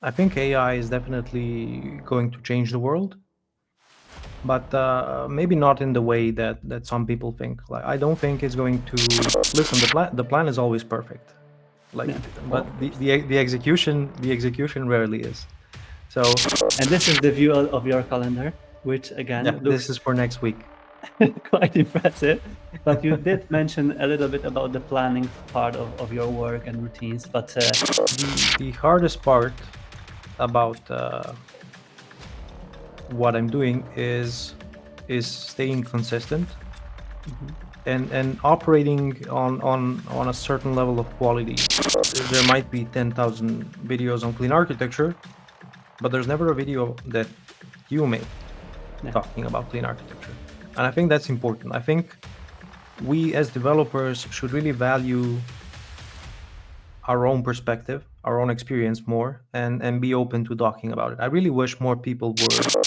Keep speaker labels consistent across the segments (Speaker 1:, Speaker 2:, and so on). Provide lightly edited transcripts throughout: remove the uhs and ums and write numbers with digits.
Speaker 1: I think AI is definitely going to change the world, but maybe not in the way that some people think. Like, I don't think it's going to listen. The plan is always perfect. Like,
Speaker 2: Yeah,
Speaker 1: but
Speaker 2: of
Speaker 1: the
Speaker 2: course.
Speaker 1: the the execution the execution rarely is. So
Speaker 2: And this is the view of your calendar, which
Speaker 1: yeah,
Speaker 2: again
Speaker 1: this
Speaker 2: looks
Speaker 1: is for next week.
Speaker 2: quite impressive. But you did mention a little bit about the planning part of your work and routines. But
Speaker 1: The hardest part about what I'm doing is staying consistent
Speaker 2: mhm,
Speaker 1: and operating on a certain level of quality. There might be 10,000 videos on clean architecture, but there's never a video that you make
Speaker 2: yeah,
Speaker 1: talking about clean architecture. And I think that's important. I think we as developers should really value our own perspective, our own experience more, and be open to talking about it. I really wish more people were.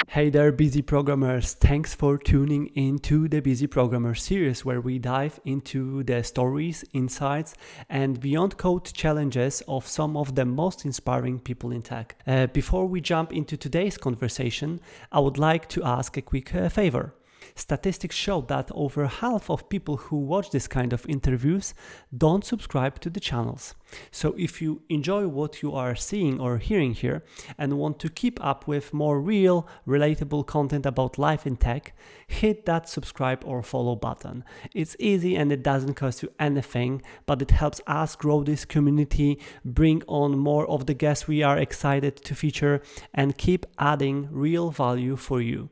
Speaker 2: hey there, busy programmers. Thanks for tuning into the Busy Programmer series, where we dive into the stories, insights, and beyond code challenges of some of the most inspiring people in tech. Before we jump into today's conversation, I would like to ask a quick favor. Statistics show that over half of people who watch this kind of interviews don't subscribe to the channels. So if you enjoy what you are seeing or hearing here and want to keep up with more real, relatable content about life in tech, hit that subscribe or follow button. It's easy and it doesn't cost you anything, but it helps us grow this community, bring on more of the guests we are excited to feature, and keep adding real value for you.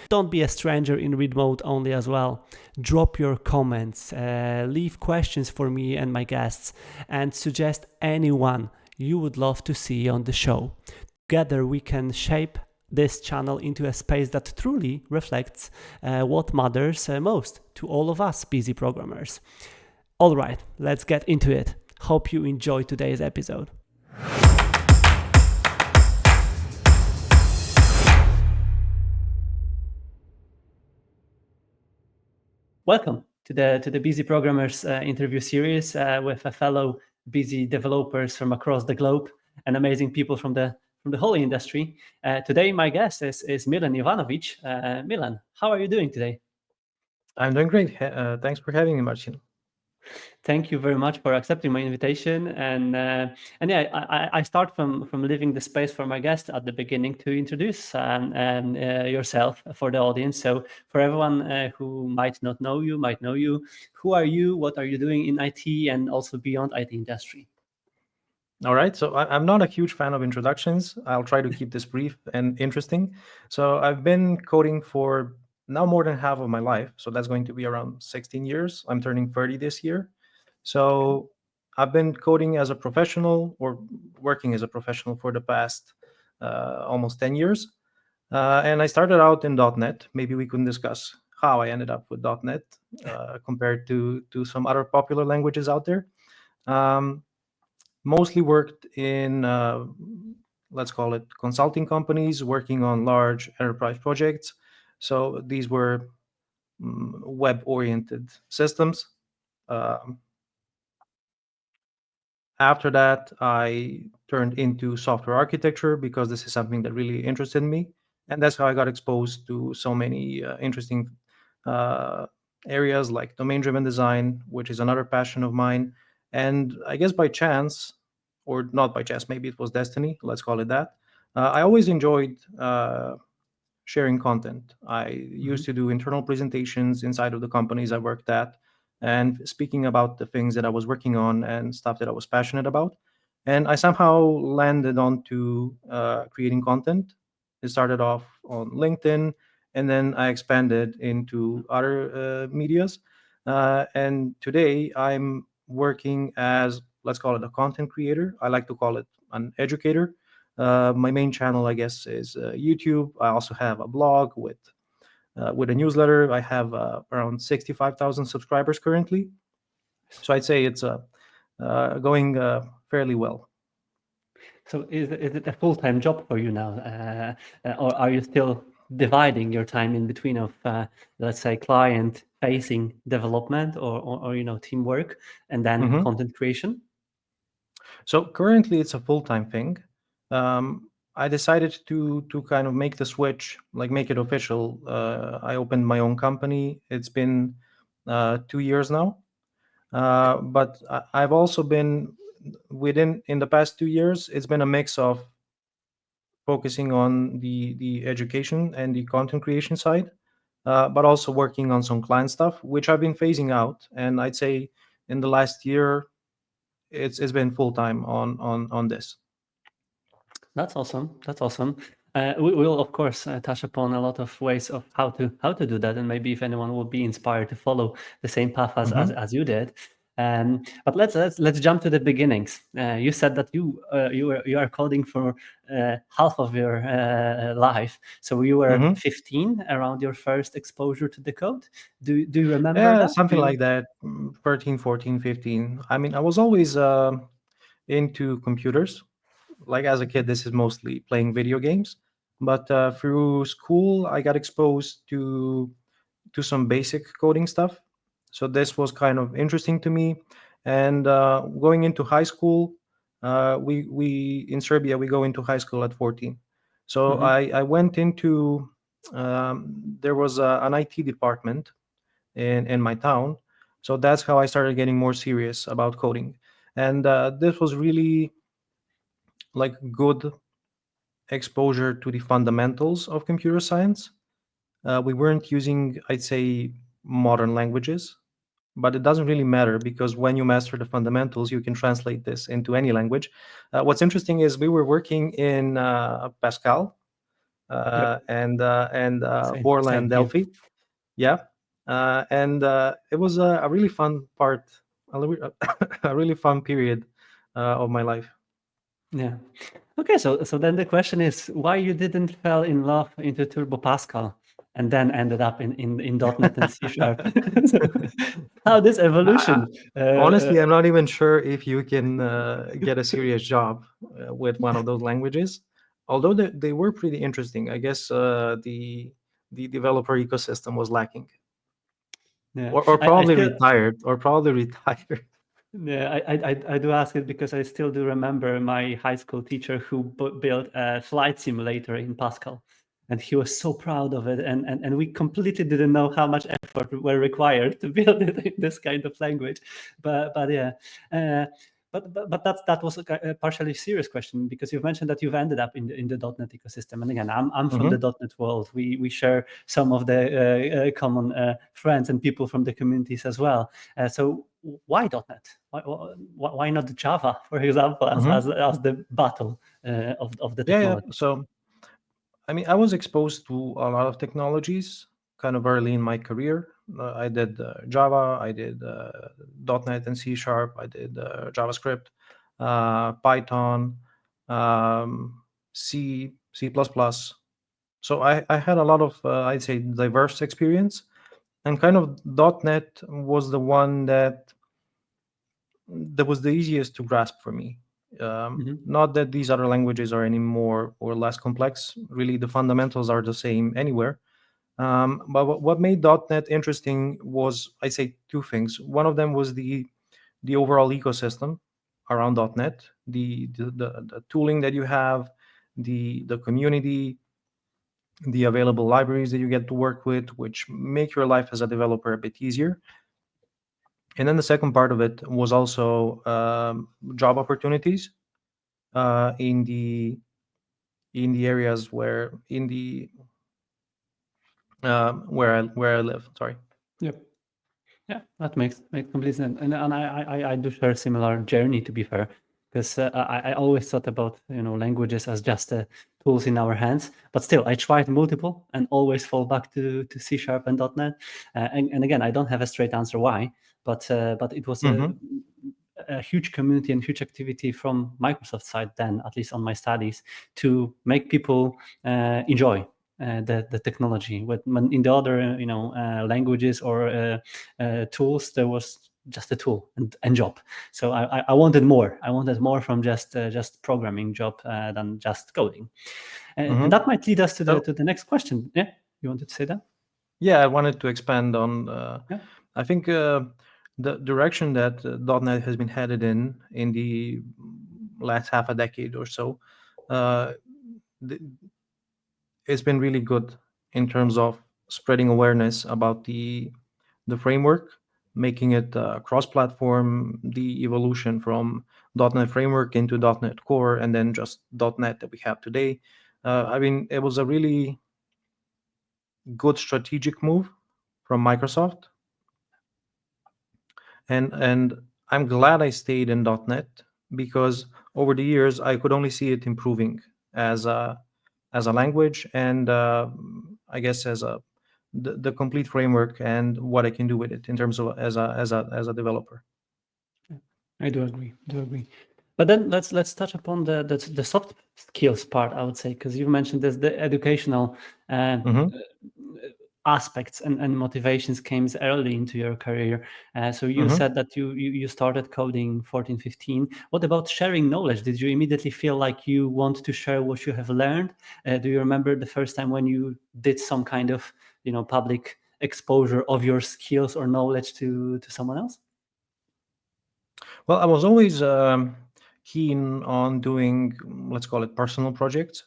Speaker 2: Don't be a stranger in read mode only as well. Drop your comments, leave questions for me and my guests, and suggest anyone you would love to see on the show. Together we can shape this channel into a space that truly reflects what matters most to all of us busy programmers. All right, let's get into it. Hope you enjoy today's episode. Welcome to the Busy Programmers interview series with a fellow busy developers from across the globe and amazing people from the whole industry. Today, my guest is Milan Jovanović. Milan, how are you doing today?
Speaker 1: I'm doing great. Thanks for having me, Marcin.
Speaker 2: Thank you very much for accepting my invitation. And yeah, I start from leaving the space for my guest at the beginning to introduce yourself for the audience. So for everyone who might not know you, might know you, who are you? What are you doing in IT and also beyond IT industry?
Speaker 1: All right. So I'm not a huge fan of introductions. I'll try to keep this brief and interesting. So I've been coding for now more than half of my life. So that's going to be around 16 years. I'm turning 30 this year. So I've been coding as a professional or working as a professional for the past almost 10 years. And I started out in .NET. Maybe we can discuss how I ended up with .NET compared to some other popular languages out there. Um, Mostly worked in let's call it consulting companies working on large enterprise projects. So these were web oriented systems. Um, After that, I turned into software architecture because this is something that really interested me, and that's how I got exposed to so many interesting uh, areas like domain-driven design, which is another passion of mine. And I guess by chance, or not by chance, maybe it was destiny. Let's call it that. I always enjoyed sharing content. I
Speaker 2: Mhm.
Speaker 1: used to do internal presentations inside of the companies I worked at and speaking about the things that I was working on and stuff that I was passionate about. And I somehow landed onto creating content. It started off on LinkedIn, and then I expanded into other medias. And today I'm working as, let's call it a content creator. I like to call it an educator. My main channel, I guess, is YouTube. I also have a blog with a newsletter. I have around 65,000 subscribers currently, so I'd say it's going fairly well.
Speaker 2: So is it a full-time job for you now, or are you still dividing your time in between of let's say client-facing development or teamwork and then
Speaker 1: Mhm.
Speaker 2: content creation?
Speaker 1: So currently, it's a full time thing. I decided to kind of make the switch, like make it official. I opened my own company. It's been 2 years now, but I've also been within in the past 2 years. It's been a mix of focusing on the education and the content creation side, but also working on some client stuff, which I've been phasing out. And I'd say in the last year, it's been full time on this.
Speaker 2: That's awesome. That's awesome. We will, of course, touch upon a lot of ways of how to do that, and maybe if anyone will be inspired to follow the same path as
Speaker 1: Hmm.
Speaker 2: as you did. But let's jump to the beginnings. You said that you are coding for half of your life, so you were
Speaker 1: Hmm.
Speaker 2: 15 around your first exposure to the code. Do you remember
Speaker 1: Yeah,
Speaker 2: that? Do
Speaker 1: something
Speaker 2: you?
Speaker 1: like that. 13, 14, 15. I mean, I was always into computers. Like as a kid, this is mostly playing video games. But through school, I got exposed to some basic coding stuff. So this was kind of interesting to me. And going into high school, we in Serbia we go into high school at 14. So
Speaker 2: Mhm.
Speaker 1: I went into there was an IT department in my town. So that's how I started getting more serious about coding. And this was really like good exposure to the fundamentals of computer science. We weren't using, I'd say, modern languages, but it doesn't really matter because when you master the fundamentals, you can translate this into any language. What's interesting is we were working in Pascal
Speaker 2: Yep.
Speaker 1: and
Speaker 2: Same.
Speaker 1: Borland
Speaker 2: Same here.
Speaker 1: Delphi. Yeah, and it was a really fun part, a really fun period of my life.
Speaker 2: Yeah. Okay, so then the question is why you didn't fell in love into Turbo Pascal and then ended up in .NET and C Sharp. So, how this
Speaker 1: I,
Speaker 2: evolution?
Speaker 1: honestly, I'm not even sure if you can get a serious job with one of those languages. Although they were pretty interesting, I guess the developer ecosystem was lacking,
Speaker 2: Yeah,
Speaker 1: or
Speaker 2: I
Speaker 1: probably
Speaker 2: still
Speaker 1: retired, or probably retired.
Speaker 2: yeah, I do ask it because I still do remember my high school teacher who built a flight simulator in Pascal, and he was so proud of it, and we completely didn't know how much effort were required to build it in this kind of language, but yeah. Uh, but that was a partially serious question because you've mentioned that you've ended up in the .NET ecosystem, and again, I'm from the
Speaker 1: Hmm.
Speaker 2: .NET world. We share some of the common friends and people from the communities as well. So why .NET? Why not Java, for example,
Speaker 1: Hmm.
Speaker 2: as the battle of the
Speaker 1: Yeah, yeah.
Speaker 2: technologies?
Speaker 1: So I mean, I was exposed to a lot of technologies kind of early in my career. I did Java, I did .NET and C Sharp, I did JavaScript, Python, C, C++. So I had a lot of, I'd say, diverse experience. And kind of .NET was the one that was the easiest to grasp for me.
Speaker 2: Hmm.
Speaker 1: Not that these other languages are any more or less complex. Really, the fundamentals are the same anywhere. But what made .NET interesting was, I'd say, two things. One of them was the overall ecosystem around .NET, the tooling that you have, the community, the available libraries that you get to work with, which make your life as a developer a bit easier. And then the second part of it was also job opportunities in the areas where I live. Sorry.
Speaker 2: Yep. Yeah, that makes complete sense, and I do share a similar journey, to be fair, because I always thought about languages as just tools in our hands, but still I tried multiple and always fall back to C Sharp and .NET, and again I don't have a straight answer why, but it was
Speaker 1: Hmm.
Speaker 2: a huge community and huge activity from Microsoft side then, at least on my studies, to make people enjoy the technology. When in the other languages or tools, there was just a tool and job. So I wanted more. I wanted more from just programming job than just coding. And
Speaker 1: Hmm.
Speaker 2: that might lead us to the
Speaker 1: So
Speaker 2: to the next question. Yeah, you wanted to say that?
Speaker 1: yeah, I wanted to expand on.
Speaker 2: Yeah.
Speaker 1: I think the direction that .NET has been headed in the last half a decade or so. uh, th- it's been really good in terms of spreading awareness about the framework, making it cross-platform, the evolution from .NET Framework into .NET Core, and then just .NET that we have today. I mean, it was a really good strategic move from Microsoft, and I'm glad I stayed in .NET because over the years I could only see it improving as a language and I guess as the complete framework and what I can do with it in terms of as a developer.
Speaker 2: I do agree. Do agree. But then let's touch upon the soft skills part. I would say because you mentioned this the educational uh,
Speaker 1: Hmm.
Speaker 2: aspects and motivations came early into your career. So you
Speaker 1: Hmm.
Speaker 2: said that you started coding 14, 15. What about sharing knowledge? Did you immediately feel like you want to share what you have learned? Do you remember the first time when you did some kind of public exposure of your skills or knowledge to someone else?
Speaker 1: Well, I was always keen on doing, let's call it, personal projects.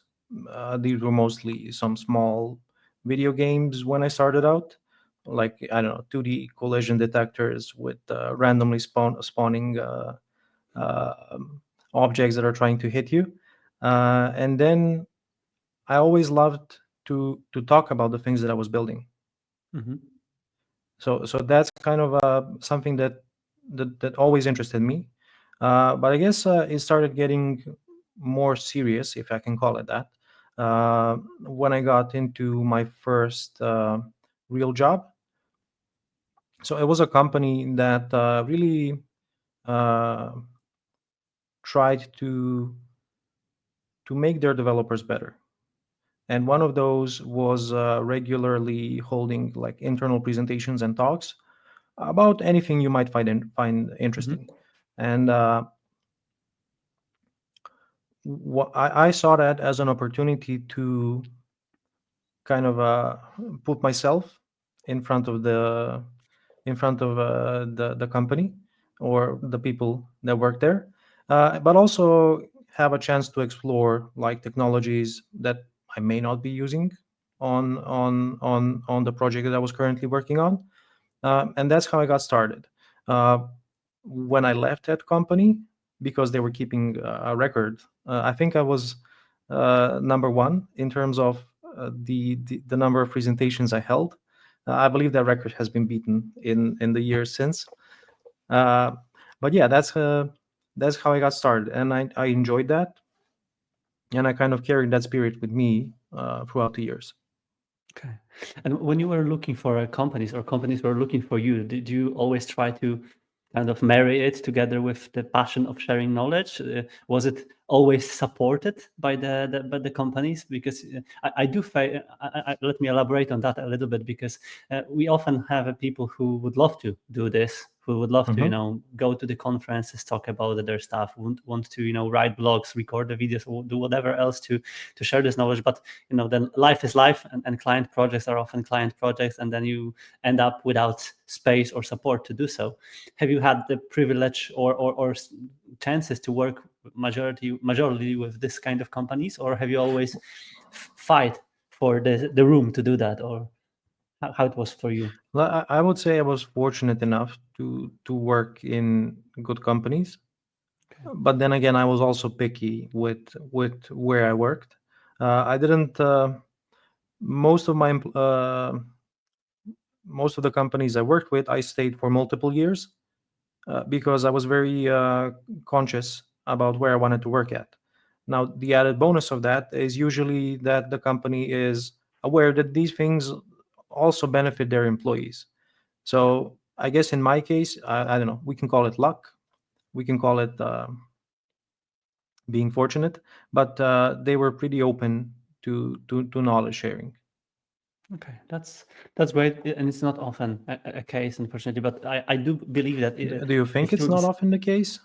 Speaker 1: These were mostly some small video games when I started out, like I don't know, 2D collision detectors with randomly spawning um, objects that are trying to hit you. And then I always loved to talk about the things that I was building.
Speaker 2: Hmm.
Speaker 1: So that's kind of something that always interested me. But I guess it started getting more serious, if I can call it that, when I got into my first real job. So it was a company that really uh, tried to make their developers better. And one of those was regularly holding like internal presentations and talks about anything you might find interesting.
Speaker 2: Hmm.
Speaker 1: And I saw that as an opportunity to kind of put myself in front of the company or the people that work there, but also have a chance to explore like technologies that I may not be using on the project that I was currently working on. And that's how I got started. Uh, when I left that company, because they were keeping a record, I think I was number one in terms of the number of presentations I held. I believe that record has been beaten in the years since. Uh, but yeah, that's how I got started, and I enjoyed that, and I kind of carried that spirit with me throughout the years.
Speaker 2: Okay. And when you were looking for companies or companies were looking for you, did you always try to kind of marry it together with the passion of sharing knowledge? Was it always supported by the companies? Because I do let me elaborate on that a little bit because we often have people who would love to do this, who would love to
Speaker 1: Hmm.
Speaker 2: go to the conferences, talk about their stuff, want to write blogs, record the videos, or do whatever else to share this knowledge, but then life is life, and client projects are often client projects, and then you end up without space or support to do so. Have you had the privilege or chances to work majorly with this kind of companies, or have you always fight for the room to do that, or how it was for you?
Speaker 1: Well, I would say I was fortunate enough to work in good companies,
Speaker 2: Okay.
Speaker 1: but then again, I was also picky with where I worked. I didn't. Most of my most of the companies I worked with, I stayed for multiple years because I was very conscious about where I wanted to work at. Now, the added bonus of that is usually that the company is aware that these things also benefit their employees.
Speaker 2: Yeah.
Speaker 1: So I guess in my case, I don't know, we can call it luck, we can call it being fortunate, but they were pretty open to knowledge sharing.
Speaker 2: Okay, that's great, and it's not often a case, unfortunately. But I do believe that
Speaker 1: Do you think it's
Speaker 2: through
Speaker 1: not
Speaker 2: this,
Speaker 1: often the case?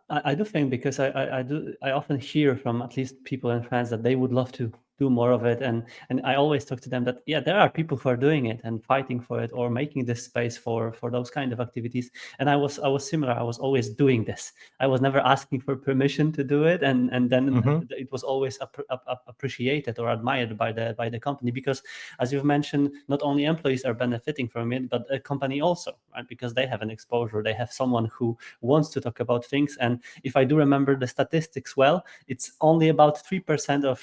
Speaker 2: I do think because I often hear from at least people and friends that they would love to do more of it. And I always talk to them that, yeah, there are people who are doing it and fighting for it or making this space for those kind of activities. And I was similar. I was always doing this. I was never asking for permission to do it, and then
Speaker 1: Hmm.
Speaker 2: it was always appreciated or admired by the company, because, as you've mentioned, not only employees are benefiting from it, but a company also, right? Because they have an exposure, they have someone who wants to talk about things. And if I do remember the statistics well, it's only about 3% of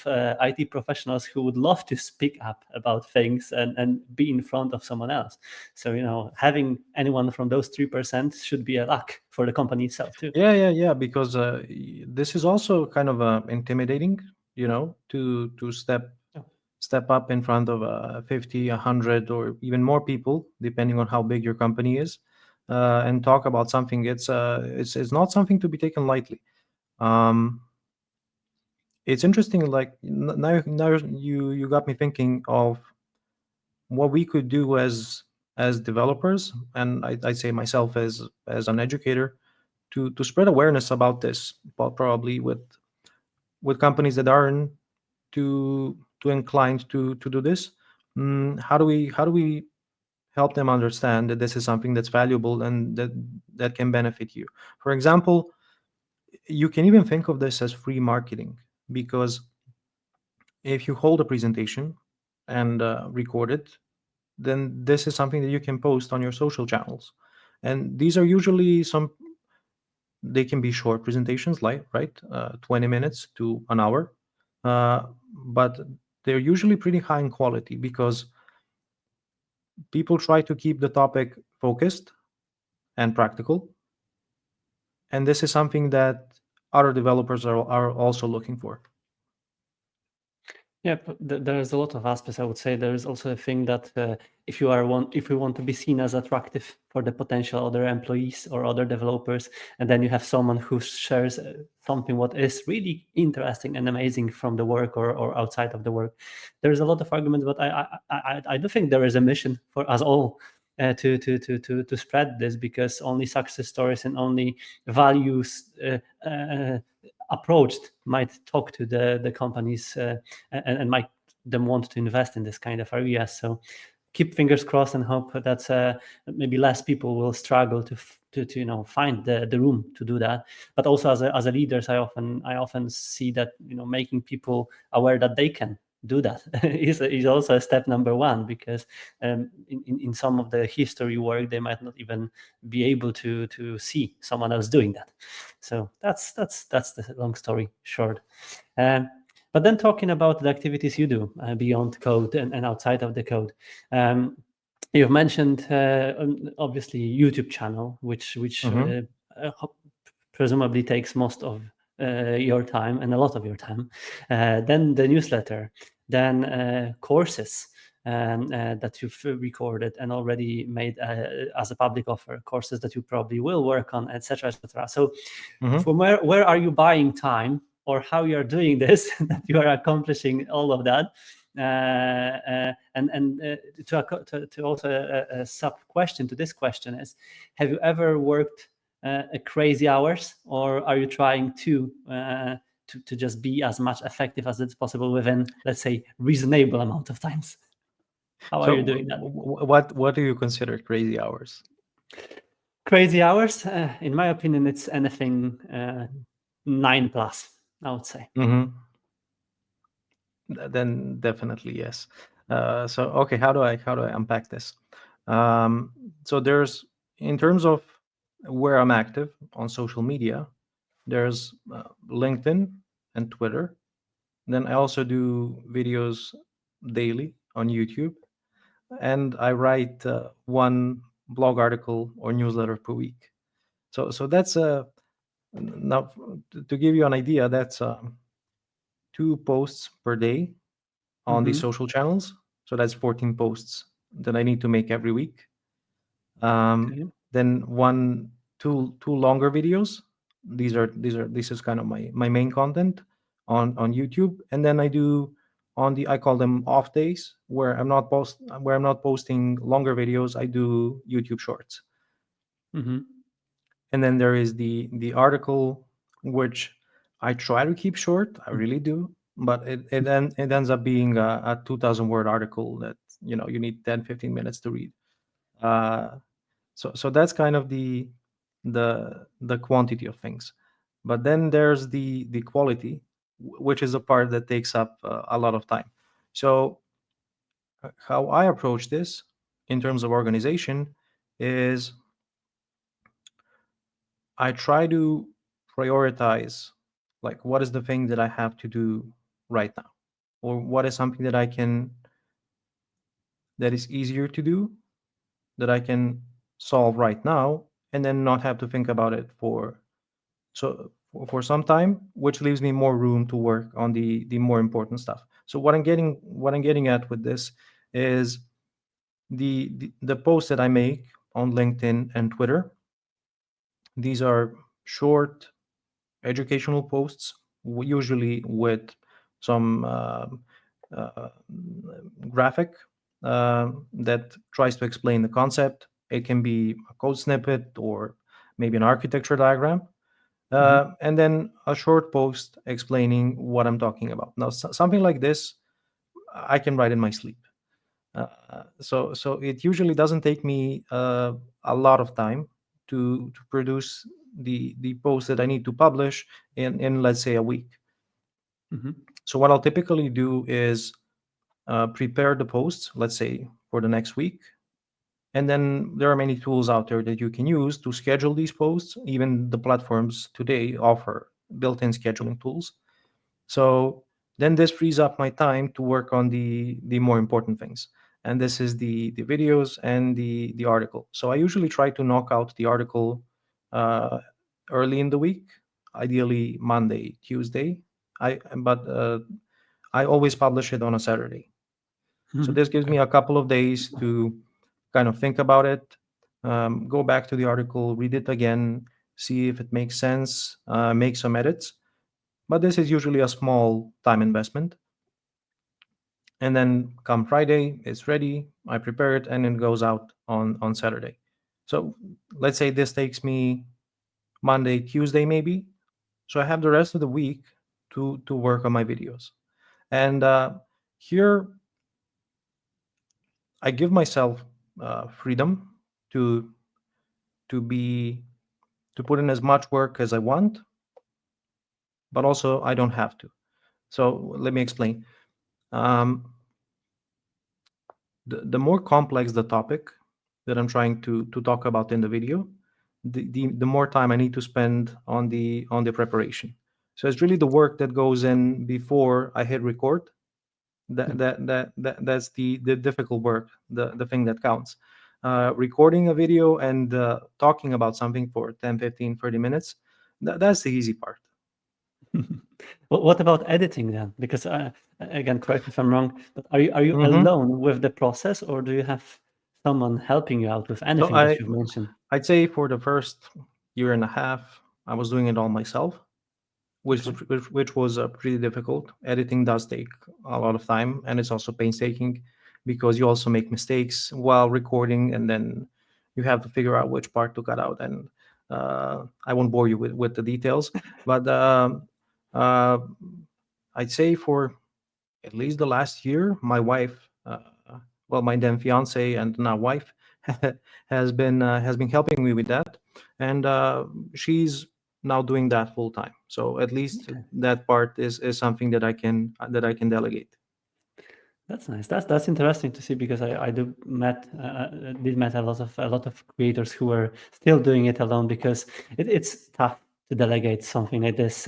Speaker 2: IT professionals who would love to speak up about things and be in front of someone else. So, having anyone from those 3% should be a luck for the company itself too.
Speaker 1: Yeah. Because this is also kind of intimidating, to step up in front of 50, 100, or even more people, depending on how big your company is, and talk about something. It's not something to be taken lightly. Um, it's interesting. Like now you got me thinking of what we could do as developers, and I say myself as an educator, to spread awareness about this, but probably with companies that aren't too inclined to do this. How do we help them understand that this is something that's valuable and that can benefit you? For example, you can even think of this as free marketing, because if you hold a presentation and record it, then this is something that you can post on your social channels. And these are usually they can be short presentations, like, right, 20 minutes to an hour, uh, but they're usually pretty high in quality, because people try to keep the topic focused and practical, and this is something that other developers are also looking for.
Speaker 2: Yeah, but there's a lot of aspects. I would say there is also a thing that if we want to be seen as attractive for the potential other employees or other developers, and then you have someone who shares something what is really interesting and amazing from the work or outside of the work, there's a lot of arguments. But I do think there is a mission for us all. To spread this, because only success stories and only values approached might talk to the companies and might them want to invest in this kind of area. So keep fingers crossed and hope that maybe less people will struggle to find the room to do that. But also as a leaders, I often see that making people aware that they can do that is also a step number one, because in some of the history work they might not even be able to see someone else doing that. So that's the long story short. um, but then talking about the activities you do beyond code and outside of the code, um, you've mentioned obviously YouTube channel, which
Speaker 1: Hmm.
Speaker 2: presumably takes most of your time and a lot of your time. Then the newsletter, then courses that you've recorded and already made as a public offer, courses that you probably will work on, etc., etc. So
Speaker 1: Hmm.
Speaker 2: from where are you buying time, or how you are doing this that you are accomplishing all of that? And to also a sub question to this question is, have you ever worked crazy hours, or are you trying to just be as much effective as it's possible within, let's say, reasonable amount of times? How are
Speaker 1: So
Speaker 2: you doing that?
Speaker 1: what do you consider crazy hours?
Speaker 2: Crazy hours, in my opinion, it's anything 9+, I would say.
Speaker 1: Hmm. Then definitely yes. So okay, how do I unpack this? Um, so there's, in terms of where I'm active on social media, there's LinkedIn and Twitter. Then I also do videos daily on YouTube, and I write one blog article or newsletter per week. So that's now, to give you an idea, that's two posts per day on these
Speaker 2: Mm-hmm.
Speaker 1: social channels. So that's 14 posts that I need to make every week.
Speaker 2: Okay.
Speaker 1: Then two longer videos. This is kind of my main content on YouTube. And then I do, I call them off days, where I'm not posting longer videos. I do YouTube shorts.
Speaker 2: Mm-hmm.
Speaker 1: And then there is the article, which I try to keep short. I really do. but it ends up being a 2,000 word article that you need 10-15 minutes to read. uh, so that's kind of the quantity of things. But then there's the quality, which is the part that takes up a lot of time. So how I approach this in terms of organization is I try to prioritize, like, what is the thing that I have to do right now, or what is something that is easier to do, that I can solve right now, and then not have to think about it for some time, which leaves me more room to work on the more important stuff. So what I'm getting at with this is the posts that I make on LinkedIn and Twitter. These are short educational posts, usually with some uh, graphic that tries to explain the concept. It can be a code snippet or maybe an architecture diagram,
Speaker 2: Hmm.
Speaker 1: and then a short post explaining what I'm talking about. Now, something like this, I can write in my sleep. So it usually doesn't take me a lot of time to produce the post that I need to publish in let's say a week.
Speaker 2: Hmm.
Speaker 1: So what I'll typically do is prepare the posts, let's say for the next week, and then there are many tools out there that you can use to schedule these posts. Even the platforms today offer built-in scheduling tools. So then this frees up my time to work on the more important things. And this is the videos and the article. So I usually try to knock out the article uh, early in the week, ideally Monday, Tuesday. I always publish it on a Saturday. So this gives
Speaker 2: Okay.
Speaker 1: me a couple of days to kind of think about it, go back to the article, read it again, see if it makes sense, make some edits. But this is usually a small time investment. And then come Friday, it's ready. I prepare it and it goes out on Saturday. So let's say this takes me Monday, Tuesday, maybe. So I have the rest of the week to work on my videos. And here I give myself freedom to to be to put in as much work as I want, but also I don't have to. So let me explain. Um, the more complex the topic that I'm trying to talk about in the video, the more time I need to spend on the preparation. So it's really the work that goes in before I hit record. That's the difficult work, the thing that counts. Recording a video and talking about something for 10, 15, 30 minutes, that's the easy part.
Speaker 2: What about editing then? Because again, correct me if I'm wrong, but are you
Speaker 1: Hmm.
Speaker 2: alone with the process, or do you have someone helping you out with
Speaker 1: So
Speaker 2: anything that you've mentioned?
Speaker 1: I'd say for the first year and a half, I was doing it all myself,
Speaker 2: Okay.
Speaker 1: which was pretty difficult. Editing does take a lot of time, and it's also painstaking because you also make mistakes while recording, and then you have to figure out which part to cut out. And I won't bore you with the details, but uh, I'd say for at least the last year, my wife, well, my then fiance and now wife, has been helping me with that, and she's now doing that full time. So at least
Speaker 2: Okay.
Speaker 1: that part is something that I can delegate.
Speaker 2: That's nice. That's interesting to see because I did met a lot of creators who were still doing it alone because it's tough to delegate something like this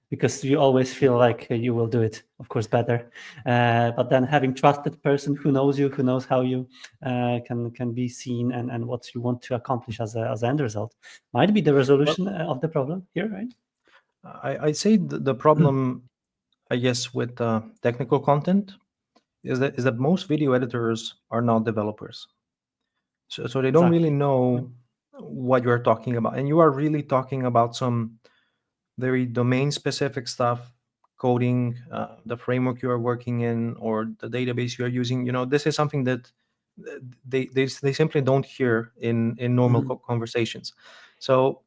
Speaker 2: because you always feel like you will do it, of course, better. But then having trusted person who knows you, who knows how you can be seen and what you want to accomplish as an end result might be the
Speaker 1: Well,
Speaker 2: resolution of the problem here, right?
Speaker 1: I'd say the problem, I guess, with technical content is that most video editors are not developers. So they don't really
Speaker 2: Exactly. Yeah.
Speaker 1: know what you're talking about, and you are really talking about some very domain specific stuff, coding, the framework you are working in, or the database you are using. This is something that they simply don't hear in normal
Speaker 2: Mhm.
Speaker 1: conversations. So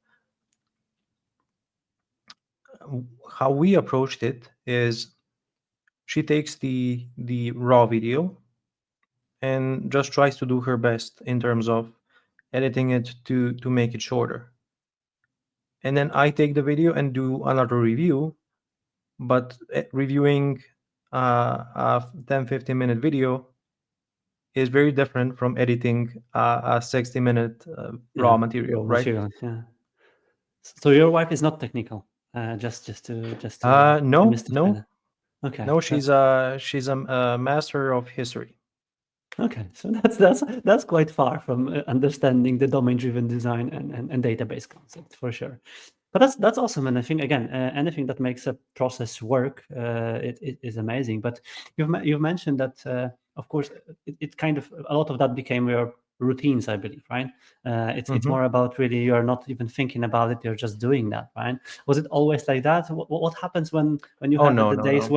Speaker 1: how we approached it is she takes the raw video and just tries to do her best in terms of editing it to make it shorter. And then I take the video and do another review, but reviewing a 10-15 minute video is very different from editing a 60-minute raw
Speaker 2: Yeah,
Speaker 1: material,
Speaker 2: raw
Speaker 1: right?
Speaker 2: material. Yeah. So your wife is not technical. Just to
Speaker 1: No,
Speaker 2: demystify
Speaker 1: no,
Speaker 2: that. Okay,
Speaker 1: no.
Speaker 2: that,
Speaker 1: She's a master of history.
Speaker 2: okay. So that's quite far from understanding the domain-driven design and database concept for sure. But that's awesome, and I think again, anything that makes a process work, it is amazing. But you've mentioned that, of course, it kind of a lot of that became your routines, I believe, right? It's
Speaker 1: Hmm.
Speaker 2: more about really you're not even thinking about it; you're just doing that, right? Was it always like that? What happens when you
Speaker 1: Oh
Speaker 2: have
Speaker 1: no,
Speaker 2: the
Speaker 1: no,
Speaker 2: days
Speaker 1: no.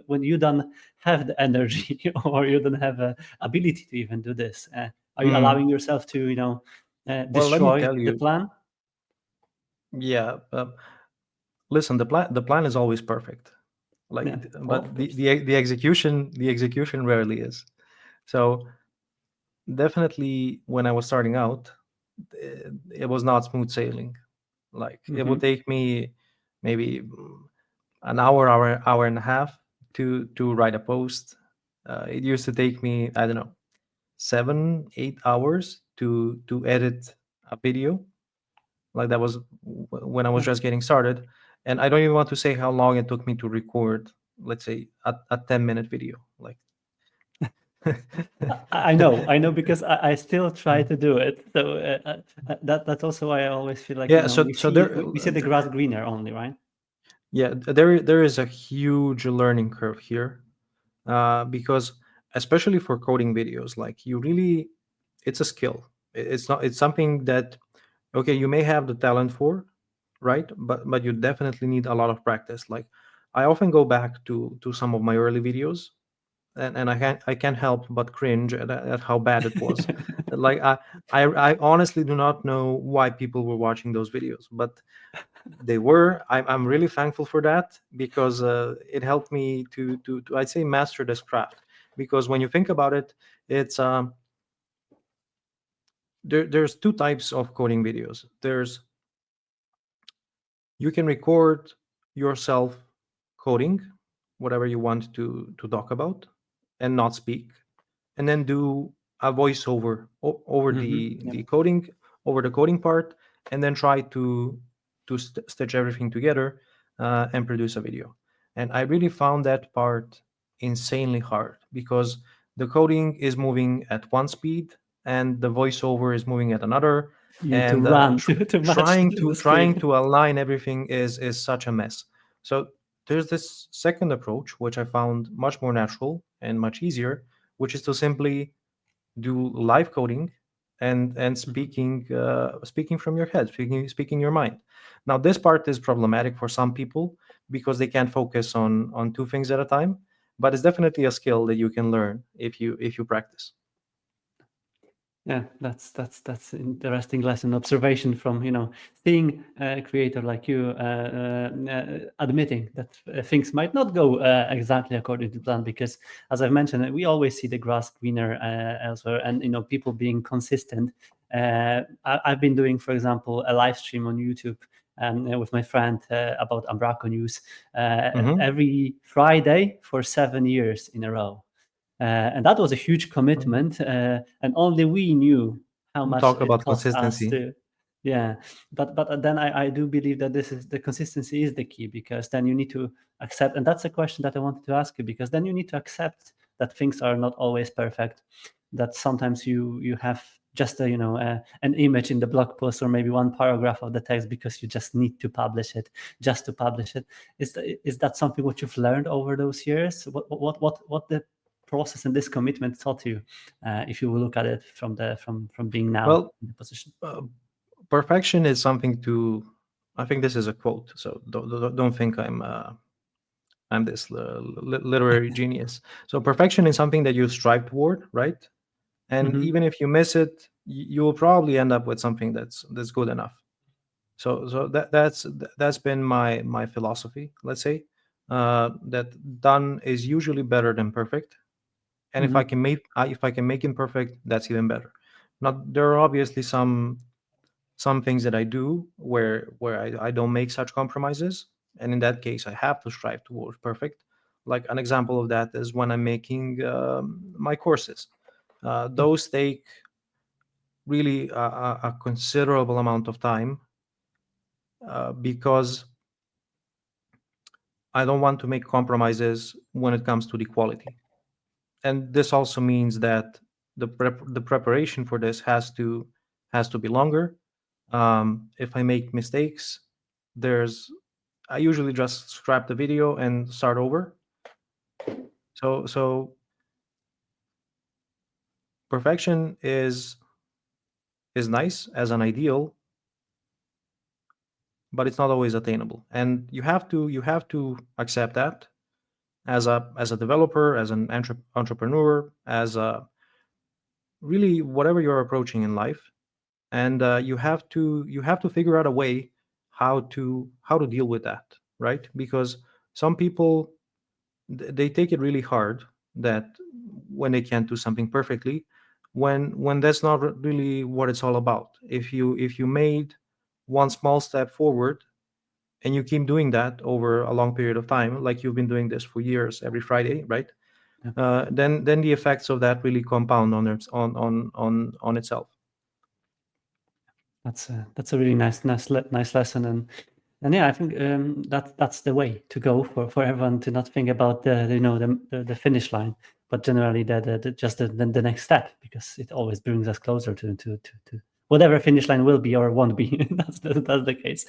Speaker 2: when you don't have the energy or you don't have a ability to even do this? Are you allowing
Speaker 1: Mm.
Speaker 2: yourself to
Speaker 1: Well, let me
Speaker 2: destroy
Speaker 1: tell
Speaker 2: the
Speaker 1: you.
Speaker 2: plan?
Speaker 1: Yeah, listen. The plan is always perfect. Like,
Speaker 2: Yeah,
Speaker 1: but
Speaker 2: of
Speaker 1: the
Speaker 2: course.
Speaker 1: the the execution rarely is. So definitely, when I was starting out, it was not smooth sailing. Like, it would
Speaker 2: Mhm.
Speaker 1: take me maybe an hour and a half to write a post. It used to take me, I don't know, 7-8 hours to edit a video. Like, that was when I was
Speaker 2: Yeah.
Speaker 1: just getting started, and I don't even want to say how long it took me to record, let's say, a 10-minute video. Like,
Speaker 2: I know because I still try to do it. So that's also why I always feel like
Speaker 1: yeah. So there,
Speaker 2: we see the grass greener only, right?
Speaker 1: yeah, there is a huge learning curve here, because especially for coding videos, like, you really, it's a skill. It's not. It's something that, okay, you may have the talent for, right? But you definitely need a lot of practice. Like, I often go back to some of my early videos, and I can't help but cringe at how bad it was. Like, I honestly do not know why people were watching those videos, but they were. I'm really thankful for that, because it helped me to, I'd say, master this craft. Because when you think about it, it's there's two types of coding videos. There's, you can record yourself coding whatever you want to talk about and not speak, and then do a voiceover over
Speaker 2: Yep.
Speaker 1: the coding part, and then try to stitch everything together, and produce a video. And I really found that part insanely hard, because the coding is moving at one speed and the voiceover is moving at another,
Speaker 2: You need to
Speaker 1: and
Speaker 2: run to match the
Speaker 1: trying
Speaker 2: speed.
Speaker 1: to align everything is such a mess. So there's this second approach, which I found much more natural and much easier, which is to simply do live coding and
Speaker 2: Mhm.
Speaker 1: speaking from your head, speaking your mind. Now, this part is problematic for some people because they can't focus on two things at a time, but it's definitely a skill that you can learn if you practice.
Speaker 2: Yeah, that's interesting lesson observation from seeing a creator like you admitting that things might not go exactly according to plan because as I've mentioned we always see the grass greener elsewhere and people being consistent. I've been doing for example a live stream on YouTube with my friend about Umbraco news
Speaker 1: Hmm.
Speaker 2: every Friday for 7 years in a row. And that was a huge commitment, and only we knew how much
Speaker 1: Talk
Speaker 2: it
Speaker 1: about
Speaker 2: cost us
Speaker 1: consistency.
Speaker 2: to. Yeah, but then I do believe that this is the consistency is the key because then you need to accept, and that's a question that I wanted to ask you because then you need to accept that things are not always perfect, that sometimes you have just an image in the blog post or maybe one paragraph of the text because you just need to publish it just to publish it. Is that something what you've learned over those years? What the process and this commitment taught you, if you will look at it from being now
Speaker 1: Well,
Speaker 2: in the position?
Speaker 1: uh, perfection is something to. I think this is a quote, so don't think I'm this literary genius. So perfection is something that you strive toward, right? And
Speaker 2: Hmm.
Speaker 1: even if you miss it, you will probably end up with something that's good enough. So that's been my philosophy, let's say. that done is usually better than perfect. And if
Speaker 2: Mm-hmm.
Speaker 1: I can make it perfect, that's even better. Now there are obviously some things that I do where I don't make such compromises, and in that case, I have to strive towards perfect. Like an example of that is when I'm making my courses. Those take really a considerable amount of time because I don't want to make compromises when it comes to the quality. And this also means that the preparation for this has to be longer. If I make mistakes, there's I usually just scrap the video and start over. So perfection is nice as an ideal, but it's not always attainable, and you have to accept that as a developer, as an entrepreneur, as a really whatever you're approaching in life. And you have to figure out a way how to deal with that, right? Because some people, they take it really hard that when they can't do something perfectly, when that's not really what it's all about. If you made one small step forward and you keep doing that over a long period of time, like you've been doing this for years every Friday, right?
Speaker 2: Yeah.
Speaker 1: Then the effects of that really compound on itself.
Speaker 2: That's a really nice lesson, and yeah, I think that's the way to go for everyone, to not think about the finish line, but generally the just the next step, because it always brings us closer to whatever finish line will be or won't be. That's the case.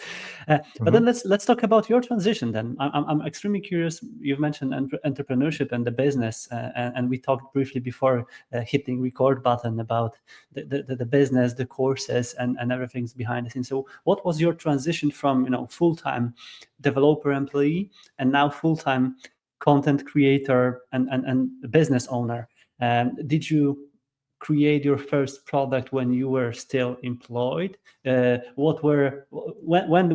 Speaker 2: But then
Speaker 1: Mhm.
Speaker 2: let's talk about your transition. Then I'm extremely curious. You've mentioned entrepreneurship and the business, and we talked briefly before hitting record button about the business, the courses, and everything's behind the scenes. So, what was your transition from full time developer employee and now full time content creator and business owner? Did you create your first product when you were still employed? When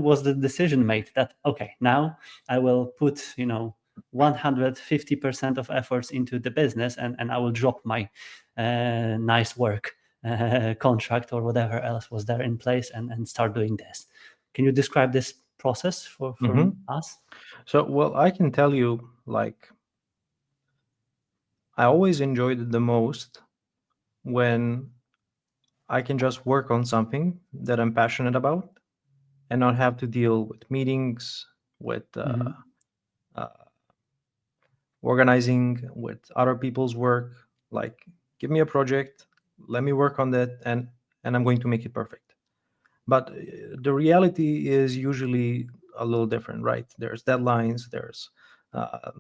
Speaker 2: was the decision made that, okay, now I will put 150% of efforts into the business, and I will drop my nice work contract or whatever else was there in place, and start doing this? Can you describe this process for
Speaker 1: Mhm.
Speaker 2: us?
Speaker 1: So, well, I can tell you, like, I always enjoyed it the most when I can just work on something that I'm passionate about and not have to deal with meetings, with
Speaker 2: Hmm.
Speaker 1: uh, organizing, with other people's work. Like, give me a project, let me work on that, and I'm going to make it perfect. But the reality is usually a little different, right? There's deadlines. There's uh,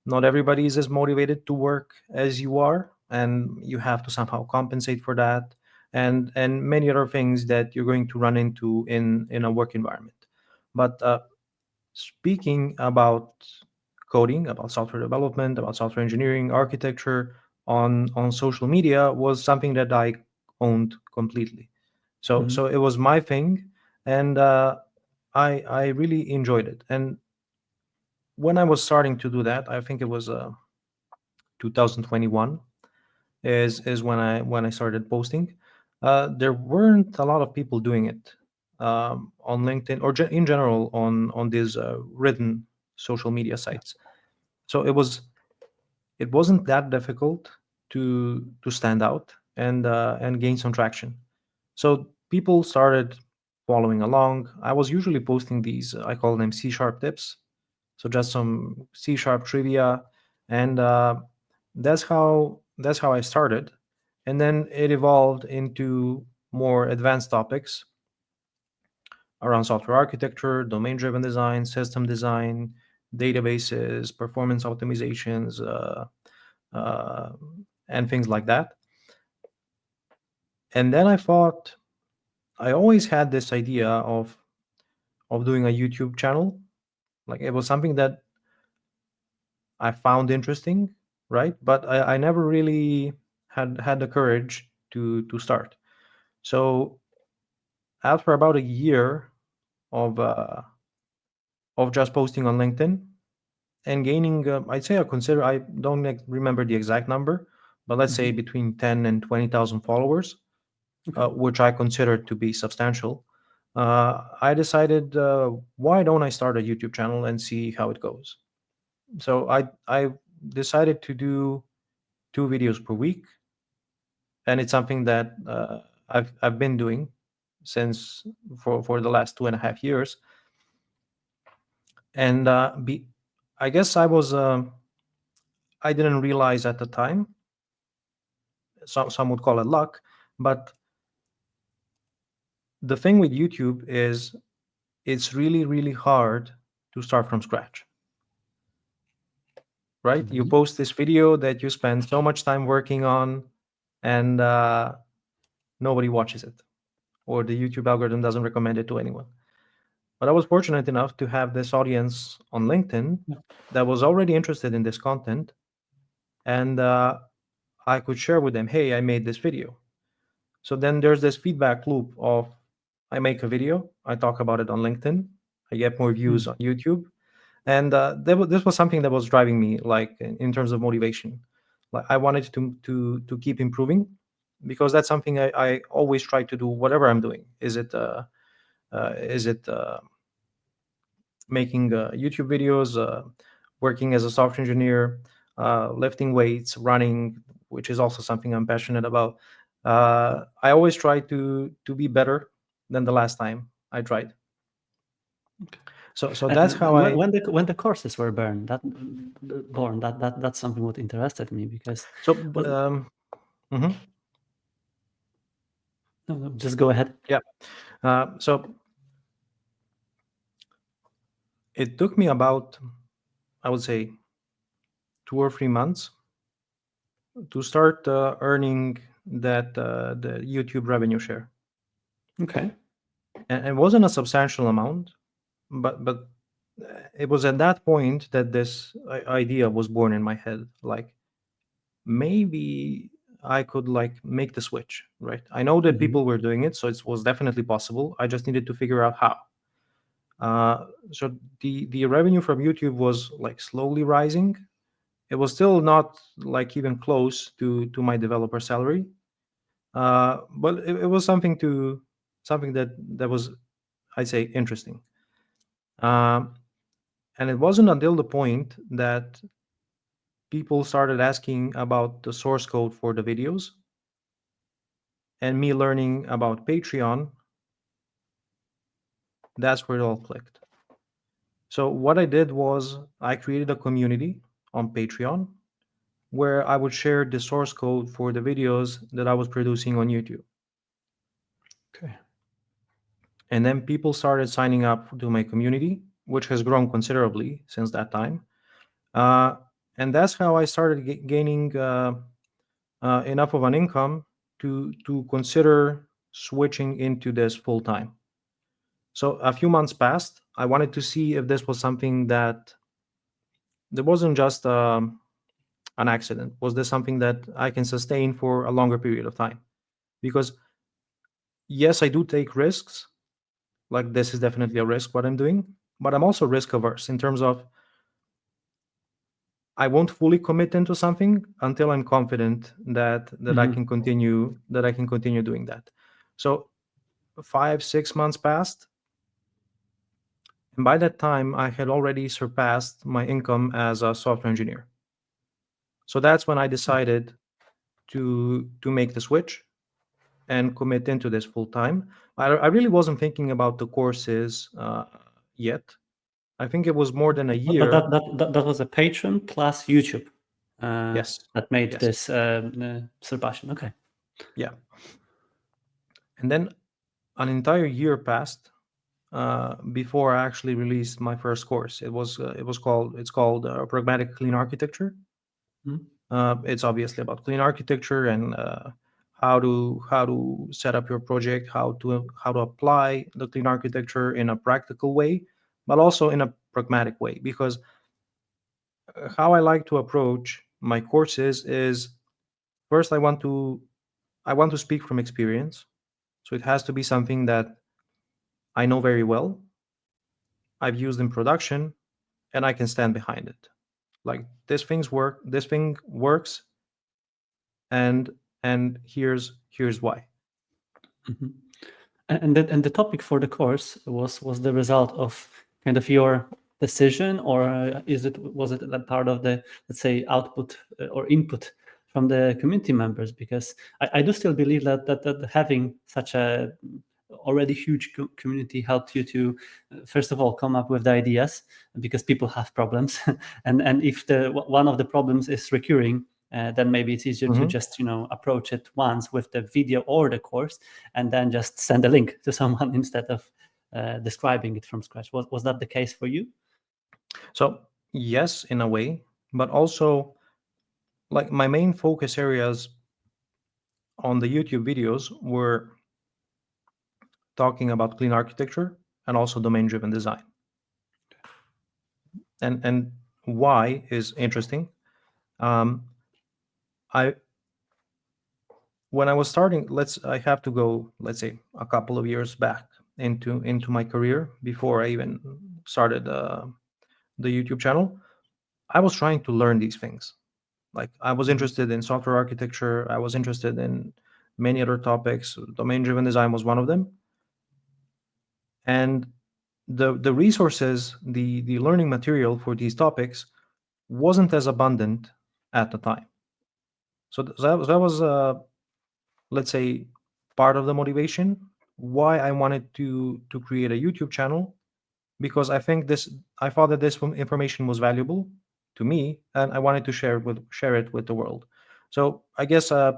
Speaker 1: not everybody is as motivated to work as you are, and you have to somehow compensate for that, and many other things that you're going to run into in a work environment. But speaking about coding, about software development, about software engineering, architecture on social media was something that I owned completely. So
Speaker 2: Hmm.
Speaker 1: it was my thing, and I really enjoyed it. And when I was starting to do that, I think it was 2021 is when I started posting. There weren't a lot of people doing it on LinkedIn or in general on these written social media sites. So it wasn't that difficult to stand out and gain some traction. So people started following along. I was usually posting these, I call them C# tips. So just some C# trivia, and that's how I started. And then it evolved into more advanced topics around software architecture, domain-driven design, system design, databases, performance optimizations, uh, and things like that. And then I thought, I always had this idea of doing a YouTube channel. Like it was something that I found interesting, right? But I never really had the courage to start. So after about a year of just posting on LinkedIn, and gaining, I'd say I don't remember the exact number, but let's say
Speaker 2: Mhm.
Speaker 1: between 10 and 20,000 followers,
Speaker 2: Okay.
Speaker 1: which I consider to be substantial. I decided, why don't I start a YouTube channel and see how it goes? So I decided to do 2 videos per week, and it's something that I've been doing since for the last 2.5 years. And I guess I didn't realize at the time. Some would call it luck, but the thing with YouTube is it's really really hard to start from scratch, right? You
Speaker 2: Mhm.
Speaker 1: post this video that you spend so much time working on, and nobody watches it, or the YouTube algorithm doesn't recommend it to anyone. But I was fortunate enough to have this audience on LinkedIn
Speaker 2: Yeah.
Speaker 1: that was already interested in this content, and I could share with them, hey, I made this video. So then there's this feedback loop of I make a video, I talk about it on LinkedIn, I get more views
Speaker 2: Mm.
Speaker 1: on YouTube, and this was something that was driving me, like in terms of motivation. Like I wanted to keep improving, because that's something I always try to do, whatever I'm doing. Is it making YouTube videos, working as a software engineer, lifting weights, running, which is also something I'm passionate about. I always try to be better than the last time I tried.
Speaker 2: Okay.
Speaker 1: So that's how
Speaker 2: And
Speaker 1: I.
Speaker 2: when the courses were born, that's something what interested me because,
Speaker 1: So
Speaker 2: well,
Speaker 1: mhm,
Speaker 2: no, no, just go ahead.
Speaker 1: yeah. So it took me about, I would say, 2 or 3 months to start earning that the YouTube revenue share,
Speaker 2: Okay.
Speaker 1: and it wasn't a substantial amount, but it was at that point that this idea was born in my head. Like maybe I could like make the switch, right? I know that
Speaker 2: Mhm.
Speaker 1: people were doing it, so it was definitely possible. I just needed to figure out how. So the revenue from YouTube was like slowly rising. It was still not like even close to my developer salary, but it was something that was, I'd say, interesting. Um, and it wasn't until the point that people started asking about the source code for the videos and me learning about Patreon, that's where it all clicked. So what I did was I created a community on Patreon where I would share the source code for the videos that I was producing on YouTube.
Speaker 2: Okay.
Speaker 1: And then people started signing up to my community, which has grown considerably since that time. Uh, and that's how I started gaining enough of an income to consider switching into this full time. So a few months passed. I wanted to see if this was something that wasn't just an accident. Was this something that I can sustain for a longer period of time? Because yes, I do take risks. Like this is definitely a risk what I'm doing, but I'm also risk averse in terms of I won't fully commit into something until I'm confident that I
Speaker 2: Mhm.
Speaker 1: can continue doing that. So 5 6 months passed, and by that time I had already surpassed my income as a software engineer. So that's when I decided to make the switch and commit into this full time. I really wasn't thinking about the courses yet. I think it was more than a
Speaker 2: But
Speaker 1: year.
Speaker 2: that was a Patreon plus YouTube
Speaker 1: Yes,
Speaker 2: that made
Speaker 1: yes,
Speaker 2: this surpassation. Okay.
Speaker 1: yeah. And then an entire year passed before I actually released my first course. It's called Pragmatic Clean Architecture.
Speaker 2: Mhm.
Speaker 1: It's obviously about clean architecture and how to set up your project, how to apply the clean architecture in a practical way, but also in a pragmatic way. Because how I like to approach my courses is first I want to speak from experience, so it has to be something that I know very well, I've used in production, and I can stand behind it. like this thing works, and here's why.
Speaker 2: Mhm. And the topic for the course was the result of kind of your decision, or was it a part of the, let's say, output or input from the community members? Because I do still believe that having such a already huge community helped you to first of all come up with the ideas, because people have problems, and if the one of the problems is recurring, then maybe it's easier to
Speaker 1: Mhm.
Speaker 2: just approach it once with the video or the course, and then just send a link to someone instead of describing it from scratch. Was that the case for you?
Speaker 1: So yes, in a way, but also like my main focus areas on the YouTube videos were talking about clean architecture and also domain driven design. And why is interesting. Um, I when I was starting, I have to go, let's say, a couple of years back into my career before I even started the YouTube channel. I was trying to learn these things. Like I was
Speaker 2: Mhm.
Speaker 1: interested in software architecture. I was interested in many other topics. Domain driven design was one of them. And the resources, the learning material for these topics wasn't as abundant at the time. So that was let's say part of the motivation why I wanted to create a YouTube channel, because I thought that this information was valuable to me, and I wanted to share it with the world. So I guess I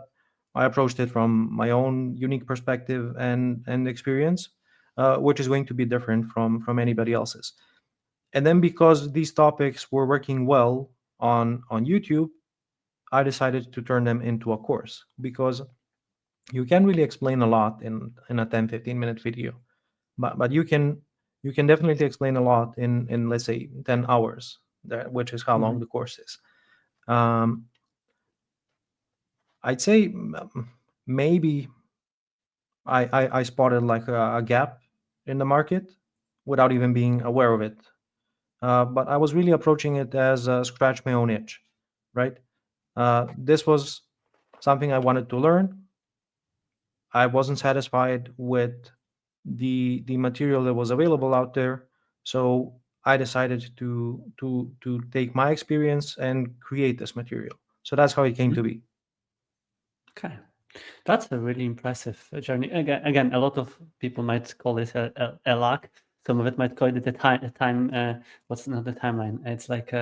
Speaker 1: approached it from my own unique perspective and experience, which is going to be different from anybody else's. And then because these topics were working well on YouTube, I decided to turn them into a course, because you can really explain a lot in a 10-15 minute video, but you can definitely explain a lot in let's say 10 hours, which is how long
Speaker 2: Mhm.
Speaker 1: the course is. um, I'd say maybe I spotted like a gap in the market without even being aware of it. But I was really approaching it as scratch my own itch, right? This was something I wanted to learn. I wasn't satisfied with the material that was available out there, so I decided to take my experience and create this material. So that's how it came to
Speaker 2: Mhm.
Speaker 1: be.
Speaker 2: Okay. That's a really impressive journey. Again, a lot of people might call it a luck. Some of it might call it a time. What's not the timeline? It's like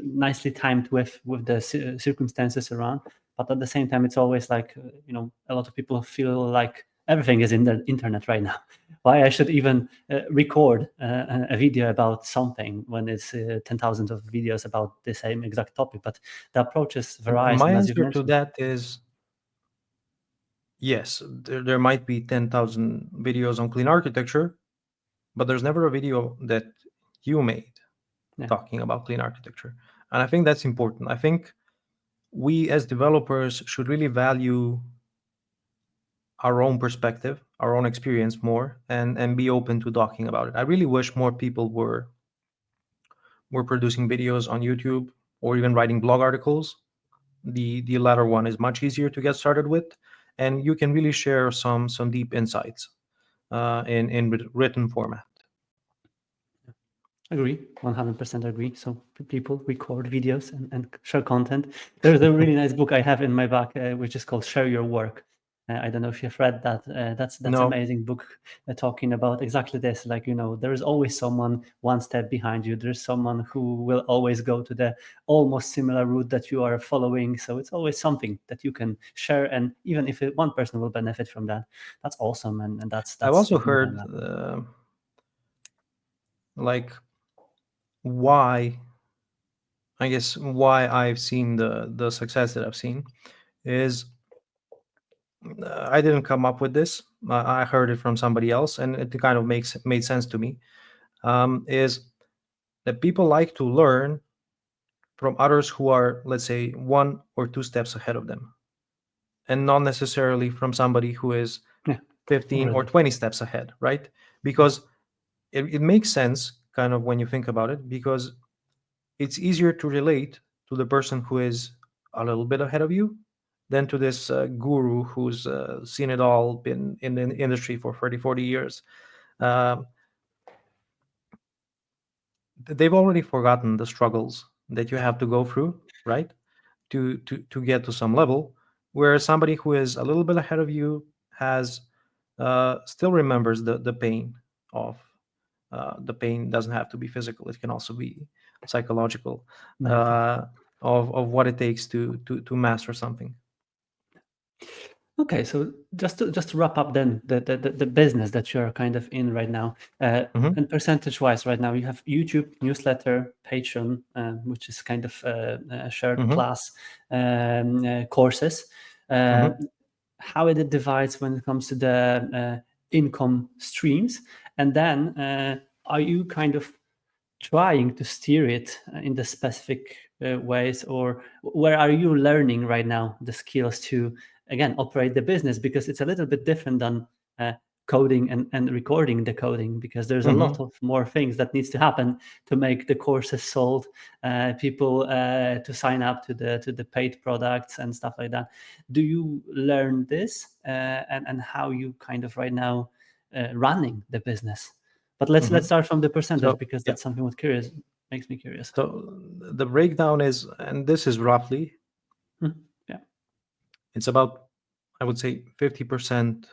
Speaker 2: nicely timed with the circumstances around. But at the same time, it's always like a lot of people feel like everything is in the internet right now. Why I should even record a video about something when it's 10,000 of videos about the same exact topic? But the approaches
Speaker 1: And
Speaker 2: varies,
Speaker 1: my
Speaker 2: and as you've
Speaker 1: answer to
Speaker 2: mentioned.
Speaker 1: that is yes, there might be 10,000 videos on clean architecture, but there's never a video that you made
Speaker 2: Yeah.
Speaker 1: talking about clean architecture. And I think that's important. I think we as developers should really value our own perspective, our own experience more, and be open to talking about it. I really wish more people were producing videos on YouTube or even writing blog articles. The latter one is much easier to get started with, and you can really share some deep insights in written format.
Speaker 2: Agree, 100% agree. So people record videos and share content. There's a really nice book I have in my back, which is called Share Your Work. I don't know if you've read that. That's
Speaker 1: No,
Speaker 2: amazing book, talking about exactly this. Like, there is always someone one step behind you. There's someone who will always go to the almost similar route that you are following. So it's always something that you can share. And even if one person will benefit from that, that's awesome. And
Speaker 1: I've
Speaker 2: that's
Speaker 1: also
Speaker 2: even more than
Speaker 1: heard
Speaker 2: that.
Speaker 1: like why I guess why I've seen the success that I've seen is I didn't come up with this. I heard it from somebody else, and it kind of made sense to me. Is that people like to learn from others who are, let's say, 1 or 2 steps ahead of them, and not necessarily from somebody who is
Speaker 2: Yeah,
Speaker 1: 15 or
Speaker 2: already.
Speaker 1: 20 steps ahead, right? Because it makes sense kind of when you think about it, because it's easier to relate to the person who is a little bit ahead of you than to this guru who's seen it all, been in the industry for 30, 40 years. Uh, they've already forgotten the struggles that you have to go through, right? To get to some level, where somebody who is a little bit ahead of you has still remembers the pain of the pain doesn't have to be physical, it can also be psychological,
Speaker 2: mental.
Speaker 1: uh, of what it takes to master something.
Speaker 2: Okay, so just to wrap up then the business that you're kind of in right now,
Speaker 1: Hmm.
Speaker 2: and percentage wise, right now you have YouTube, newsletter, Patreon, which is kind of shared
Speaker 1: Hmm.
Speaker 2: plus courses. Uh,
Speaker 1: Hmm.
Speaker 2: how it divides when it comes to the income streams, and then are you kind of trying to steer it in the specific ways, or where are you learning right now the skills to again operate the business, because it's a little bit different than uh, coding and recording the coding, because there's a lot
Speaker 1: Hmm.
Speaker 2: of more things that needs to happen to make the courses sold, people to sign up to the paid products and stuff like that. Do you learn this, and how you kind of right now running the business? But let's
Speaker 1: Hmm.
Speaker 2: start from the percentage,
Speaker 1: So
Speaker 2: because
Speaker 1: yeah,
Speaker 2: that's something what curious makes me curious.
Speaker 1: so the breakdown is, and this is roughly,
Speaker 2: Mhm. Yeah.
Speaker 1: it's about, I would say, 50%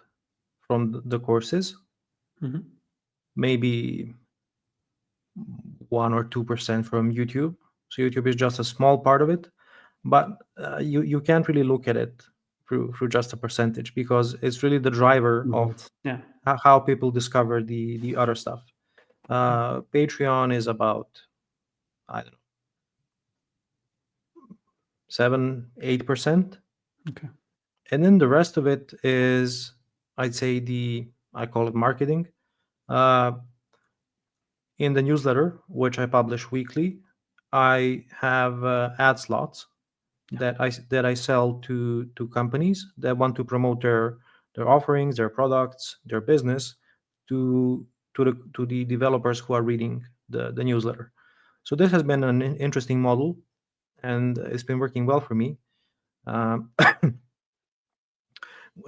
Speaker 1: from the courses,
Speaker 2: Hmm.
Speaker 1: maybe 1 or 2% from YouTube. So YouTube is just a small part of it, but you can't really look at it through just a percentage, because it's really the driver of
Speaker 2: Results. Yeah.
Speaker 1: how people discover the other stuff. Patreon is about, I don't know, 7, 8%,
Speaker 2: Okay.
Speaker 1: and then the rest of it is, I'd say, the I call it marketing. Uh, in the newsletter, which I publish weekly, I have ad slots that I sell to companies that want to promote their offerings, their products, their business to to the developers who are reading the newsletter. So this has been an interesting model, and it's been working well for me. Um,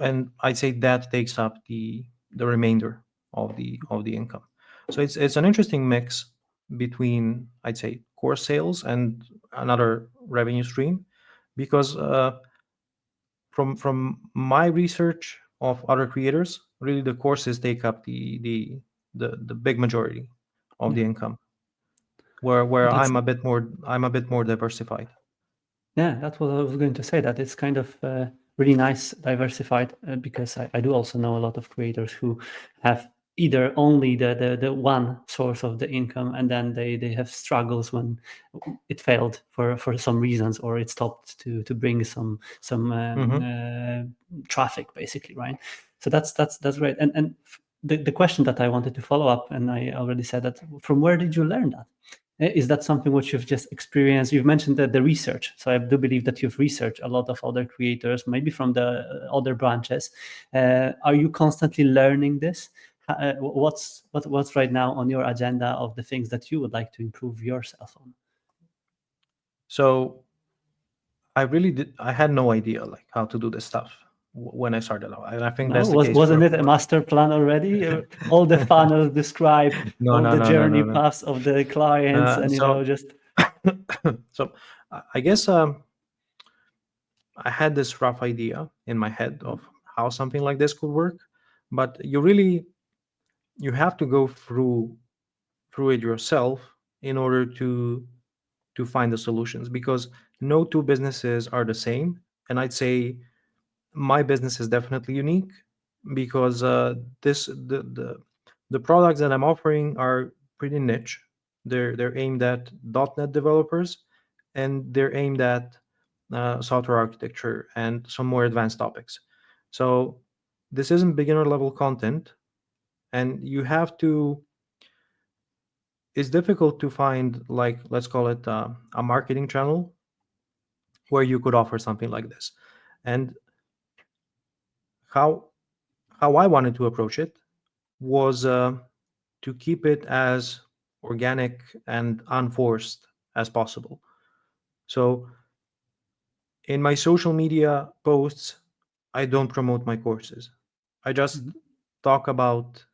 Speaker 1: and I'd say that takes up the remainder of the income. So it's an interesting mix between, I'd say, course sales and another revenue stream, because from my research of other creators, really the courses take up the big majority of
Speaker 2: Yeah.
Speaker 1: the income, where
Speaker 2: That's
Speaker 1: I'm a bit more diversified.
Speaker 2: Yeah, that's what I was going to say. That it's kind of really nice, diversified, because I do also know a lot of creators who have either only the one source of the income, and then they have struggles when it failed for some reasons, or it stopped to bring some
Speaker 1: Hmm.
Speaker 2: traffic, basically, right? So that's great. And the question that I wanted to follow up, and I already said that, from where did you learn that? Is that something which you've just experienced? You've mentioned that the research. So I do believe that you've researched a lot of other creators, maybe from the other branches. Are you constantly learning this? What's right now on your agenda of the things that you would like to improve yourself on?
Speaker 1: So I had no idea like how to do this stuff when I started out, and I think
Speaker 2: No,
Speaker 1: that's the case
Speaker 2: wasn't
Speaker 1: for
Speaker 2: it a master plan already? All the funnels described,
Speaker 1: no,
Speaker 2: all
Speaker 1: no,
Speaker 2: the
Speaker 1: no, no,
Speaker 2: journey
Speaker 1: no, no.
Speaker 2: paths of the clients, and
Speaker 1: So
Speaker 2: just
Speaker 1: so I guess I had this rough idea in my head of how something like this could work, but you have to go through it yourself in order to find the solutions, because no two businesses are the same. And I'd say my business is definitely unique, because this the products that I'm offering are pretty niche. They're aimed at .NET developers, and they're aimed at software architecture and some more advanced topics. So this isn't beginner level content, and you have to. It's difficult to find, like, let's call it a marketing channel where you could offer something like this. And how how I wanted to approach it was to keep it as organic and unforced as possible. So in my social media posts, I don't promote my courses. I just
Speaker 2: Mhm.
Speaker 1: talk about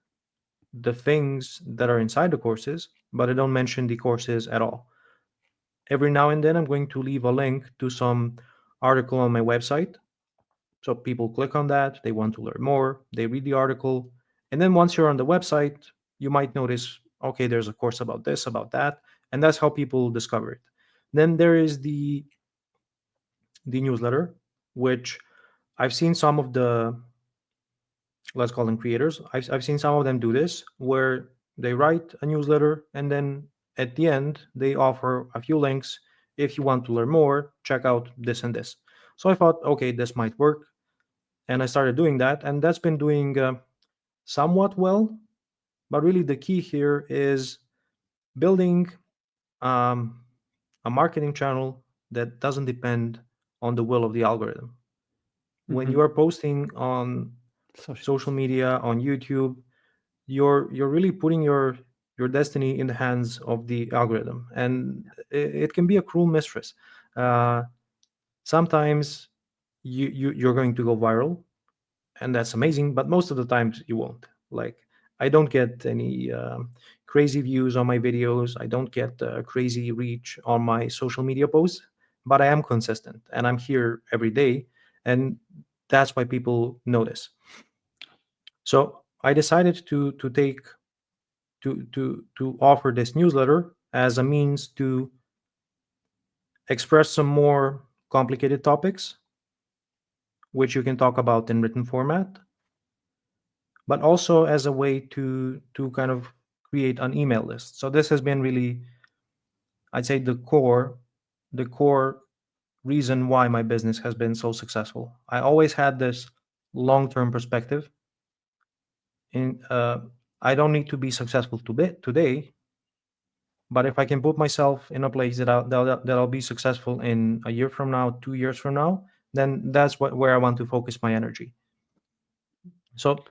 Speaker 1: the things that are inside the courses, but I don't mention the courses at all. Every now and then, I'm going to leave a link to some article on my website. So people click on that, they want to learn more, they read the article. And then once you're on the website, you might notice, okay, there's a course about this, about that. And that's how people discover it. Then there is the newsletter, which I've seen some of the, let's call them creators. I've seen some of them do this where they write a newsletter and then at the end they offer a few links. If you want to learn more, check out this and this. So I thought, okay, this might work. And I started doing that. And that's been doing somewhat well. But really, the key here is building um, a marketing channel that doesn't depend on the will of the algorithm. When you
Speaker 2: Mhm.
Speaker 1: are posting on social
Speaker 2: Socials.
Speaker 1: media, on YouTube, you're really putting your destiny in the hands of the algorithm, and it can be a cruel mistress. Uh, Sometimes you're going to go viral, and that's amazing, but most of the times you won't. Like, I don't get any crazy views on my videos, I don't get crazy reach on my social media posts, but I am consistent and I'm here every day, and that's why people notice. So I decided to take to offer this newsletter as a means to express some more complicated topics which you can talk about in written format, but also as a way to kind of create an email list. So this has been really, I'd say, the core reason why my business has been so successful. I always had this long-term perspective. In I don't need to be successful today, but if I can put myself in a place that I'll be successful in a year from now, 2 years from now, then that's where I want to focus my energy. So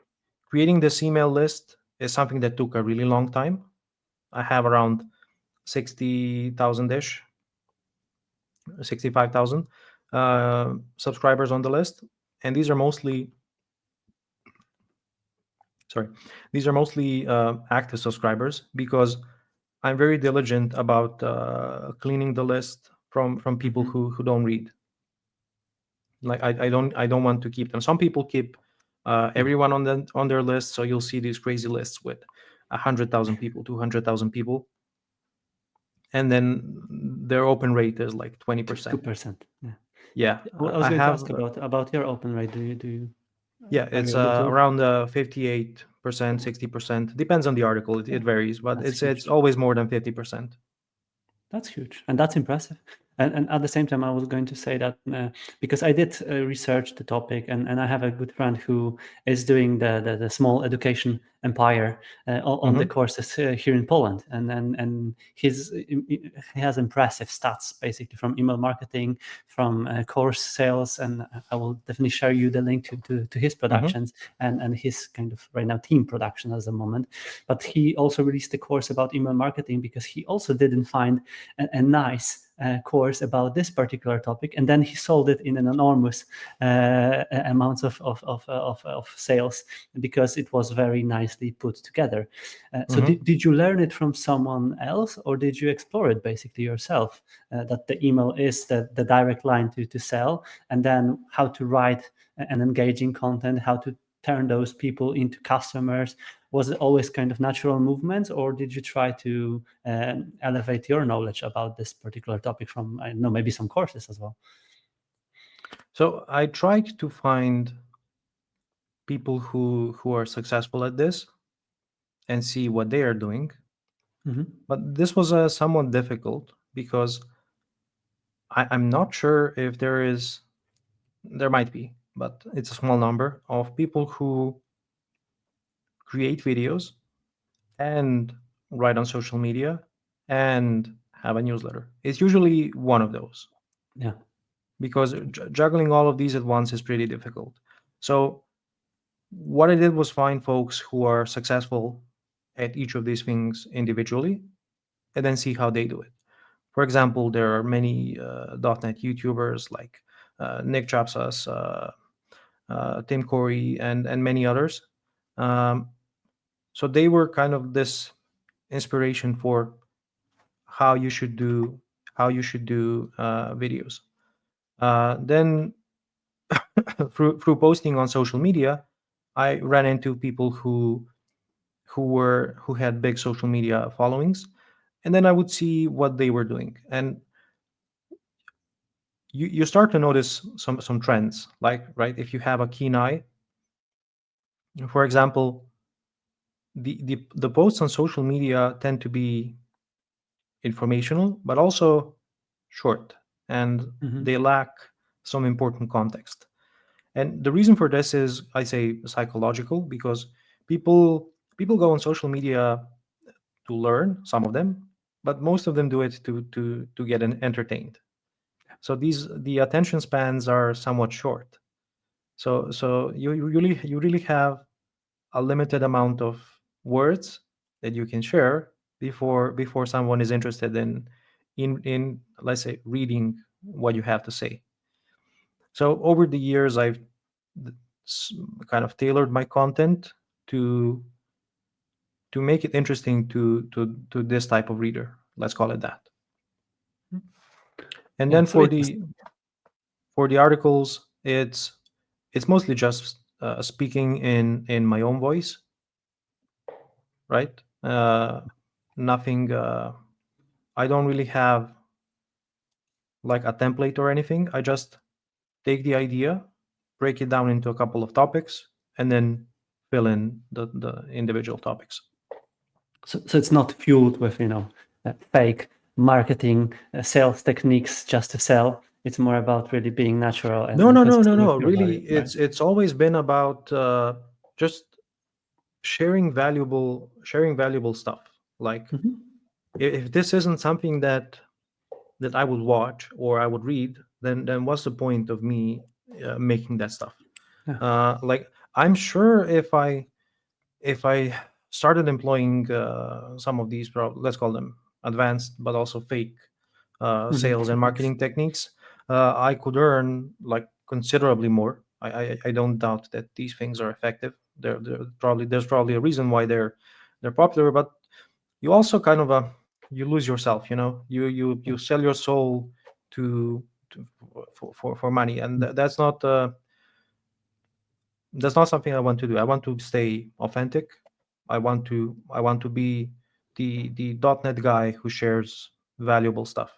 Speaker 1: creating this email list is something that took a really long time. I have around 60,000 ish, 65,000 subscribers on the list. And these are mostly, sorry, these are mostly active subscribers because I'm very diligent about cleaning the list from people
Speaker 2: Mhm.
Speaker 1: who don't read. Like I don't want to keep them. Some people keep everyone on their list, so you'll see these crazy lists with 100,000 people, 200,000 people, and then their open rate is like 20%.
Speaker 2: 2%. Yeah.
Speaker 1: Yeah,
Speaker 2: I was
Speaker 1: I
Speaker 2: going to
Speaker 1: have
Speaker 2: ask about your open rate. Do you
Speaker 1: yeah,
Speaker 2: are
Speaker 1: it's
Speaker 2: you able to?
Speaker 1: around 58%, 60%. Depends on the article. It
Speaker 2: Yeah,
Speaker 1: varies, but
Speaker 2: that's
Speaker 1: it's
Speaker 2: huge.
Speaker 1: always more than 50%.
Speaker 2: That's huge, and that's impressive. And at the same time, I was going to say that because I did research the topic, and I have a good friend who is doing the small education empire on the
Speaker 1: Hmm.
Speaker 2: courses here in Poland, and he has impressive stats basically from email marketing, from course sales, and I will definitely share you the link to his
Speaker 1: Hmm.
Speaker 2: productions and his kind of right now team production at the moment. But he also released a course about email marketing because he also didn't find a nice course about this particular topic, and then he sold it in an enormous amounts of sales because it was very nicely put together. So
Speaker 1: Hmm.
Speaker 2: did you learn it from someone else, or did you explore it basically yourself? That the email is the direct line to sell, and then how to write an engaging content, how to turn those people into customers. Was it always kind of natural movements, or did you try to elevate your knowledge about this particular topic from, I don't know, maybe some courses as well?
Speaker 1: So I tried to find people who are successful at this and see what they are doing.
Speaker 2: Hmm.
Speaker 1: But this was somewhat difficult because I'm not sure if there might be, but it's a small number of people who create videos and write on social media and have a newsletter. It's usually one of those
Speaker 2: Yeah.
Speaker 1: because juggling all of these at once is pretty difficult. So what I did was find folks who are successful at each of these things individually and then see how they do it. For example, there are many .NET YouTubers like Nick Chapsas, Tim Corey, and many others. Um, so they were kind of this inspiration for how you should do videos. Then through posting on social media, I ran into people who had big social media followings, and then I would see what they were doing, and you start to notice some trends. Like, right, if you have a keen eye, for example, the posts on social media tend to be informational, but also short, and
Speaker 2: Hmm.
Speaker 1: they lack some important context. And the reason for this is, I say, psychological, because people people go on social media to learn, some of them, but most of them do it to get entertained. So the attention spans are somewhat short. So you really have a limited amount of words that you can share before someone is interested in, let's say, reading what you have to say. So over the years, I've s- kind of tailored my content to to make it interesting to this type of reader. Let's call it that. And
Speaker 2: Yeah,
Speaker 1: then
Speaker 2: so it's
Speaker 1: for the articles, it's mostly just speaking in my own voice, right? Nothing. I don't really have like a template or anything. I just take the idea, break it down into a couple of topics, and then fill in the individual topics.
Speaker 2: so it's not fueled with fake marketing sales techniques just to sell. It's more about really being natural
Speaker 1: No,
Speaker 2: and
Speaker 1: no, no, no,
Speaker 2: consistent with
Speaker 1: no.
Speaker 2: your
Speaker 1: Really,
Speaker 2: value, right?
Speaker 1: it's always been about just sharing valuable stuff. Like,
Speaker 2: Hmm.
Speaker 1: if this isn't something that I would watch or I would read, then what's the point of me making that stuff?
Speaker 2: Yeah.
Speaker 1: Like, I'm sure if I started employing some of these, let's call them advanced but also fake
Speaker 2: Hmm.
Speaker 1: sales and
Speaker 2: Techniques.
Speaker 1: marketing techniques, I could earn like considerably more. I don't doubt that these things are effective. There's probably a reason why they're popular, but you also kind of you lose yourself. You sell your soul to for money, and that's not something I want to do. I want to stay authentic. I want to be the .NET guy who shares valuable stuff.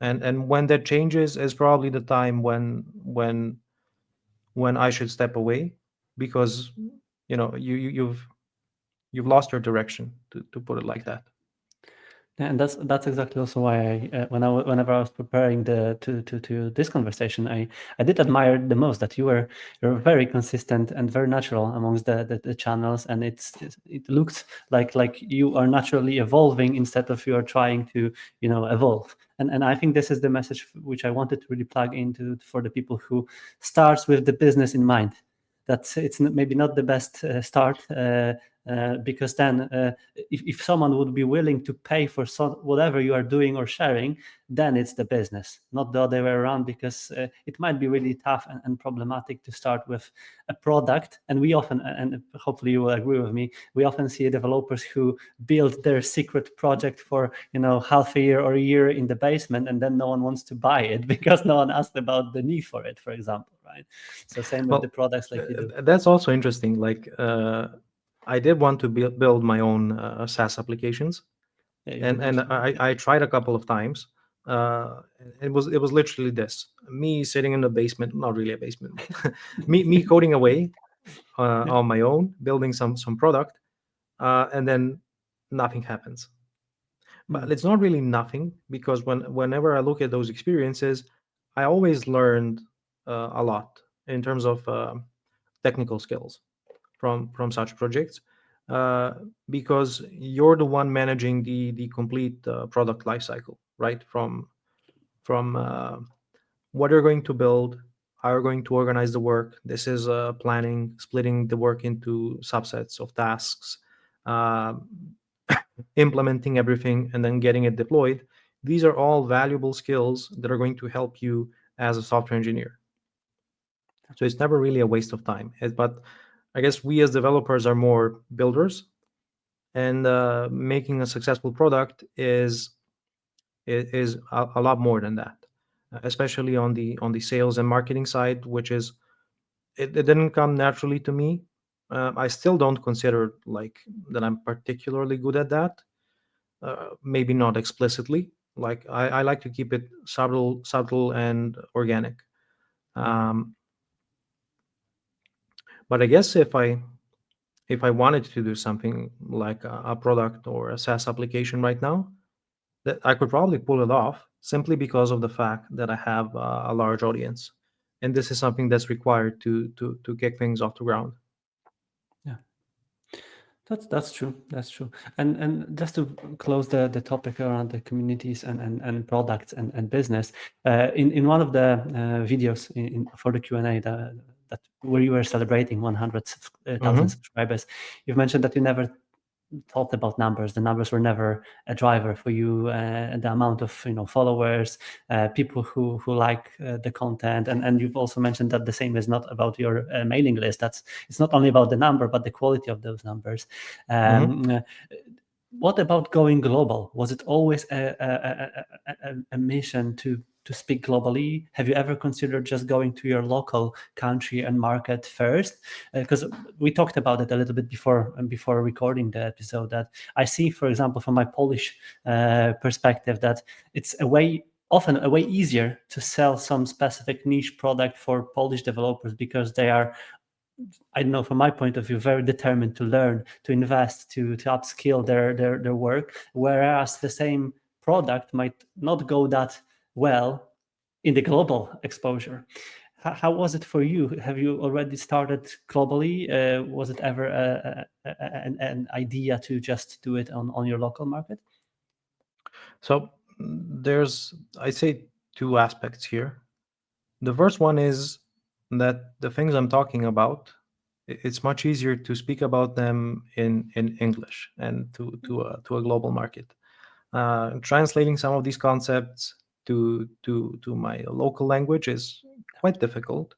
Speaker 1: And when that changes is probably the time when I should step away, because you've lost your direction, to put it like that.
Speaker 2: Yeah, and that's exactly also why whenever I was preparing to this conversation, I did admire the most that you're very consistent and very natural amongst the channels, and it looks like you are naturally evolving instead of you are trying to evolve. And I think this is the message which I wanted to really plug into for the people who starts with the business in mind. That it's maybe not the best start. Because then if someone would be willing to pay for whatever you are doing or sharing, then it's the business, not the other way around, because it might be really tough and problematic to start with a product. And we often, and hopefully you will agree with me, we often see developers who build their secret project for half a year or a year in the basement, and then no one wants to buy it because no one asked about the need for it, for example, right? So same with the
Speaker 1: Well,
Speaker 2: products like you do.
Speaker 1: that's also interesting. Like, I did want to build my own SaaS applications,
Speaker 2: Yeah, you did
Speaker 1: and
Speaker 2: mention that.
Speaker 1: I tried a couple of times. It was literally this: me sitting in the basement, not really a basement, but me coding away
Speaker 2: Yeah.
Speaker 1: on my own, building some product, and then nothing happens. But
Speaker 2: Mm.
Speaker 1: it's not really nothing, because whenever I look at those experiences, I always learned a lot in terms of technical skills from such projects, uh, because you're the one managing the complete product lifecycle, right? From what you're going to build, how you're going to organize the work. This is planning, splitting the work into subsets of tasks, uh, implementing everything, and then getting it deployed. These are all valuable skills that are going to help you as a software engineer. So it's never really a waste of time. But I guess we as developers are more builders, and making a successful product is a lot more than that, especially on the sales and marketing side, which is it didn't come naturally to me. I still don't consider like that I'm particularly good at that. Maybe not explicitly. Like I like to keep it subtle and organic. Um, but I guess if I wanted to do something like a product or a SaaS application right now, that I could probably pull it off simply because of the fact that I have a large audience, and this is something that's required to kick things off the ground.
Speaker 2: Yeah. That's true. That's true. And just to close the topic around the communities and products and business, in one of the videos for the Q&A that where you were celebrating 100,000
Speaker 1: Hmm.
Speaker 2: subscribers, you've mentioned that you never thought about numbers. The numbers were never a driver for you. The amount of followers, people who like the content, and you've also mentioned that the same is not about your mailing list. It's not only about the number, but the quality of those numbers.
Speaker 1: Hmm.
Speaker 2: Um, uh, what about going global? Was it always a mission to speak globally? Have you ever considered just going to your local country and market first? Because we talked about it a little bit before recording the episode. That I see, for example, from my Polish perspective, that it's often a way easier to sell some specific niche product for Polish developers because they are, I don't know, from my point of view, very determined to learn, to invest, to upskill their work. Whereas the same product might not go that well in the global exposure. How was it for you? Have you already started globally? Was it ever an idea to just do it on your local market?
Speaker 1: So there's, I say, two aspects here. The first one is that the things I'm talking about, it's much easier to speak about them in English and to a global market. Translating some of these concepts to my local language is quite difficult.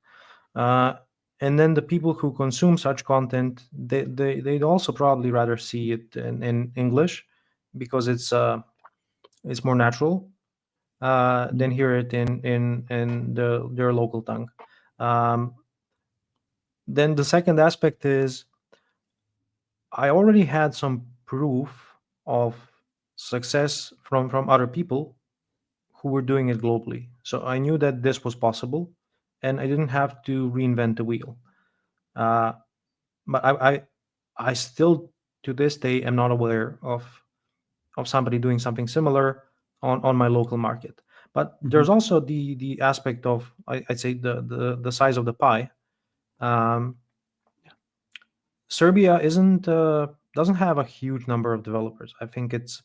Speaker 1: Uh, and then the people who consume such content, they'd also probably rather see it in English because it's more natural than hear it in their local tongue. Um, then the second aspect is I already had some proof of success from other people who were doing it globally. So I knew that this was possible, and I didn't have to reinvent the wheel. Uh, but I still to this day am not aware of somebody doing something similar on my local market. But there's
Speaker 2: Mhm.
Speaker 1: also the aspect of I'd say the size of the pie. Um, Serbia isn't doesn't have a huge number of developers. I think it's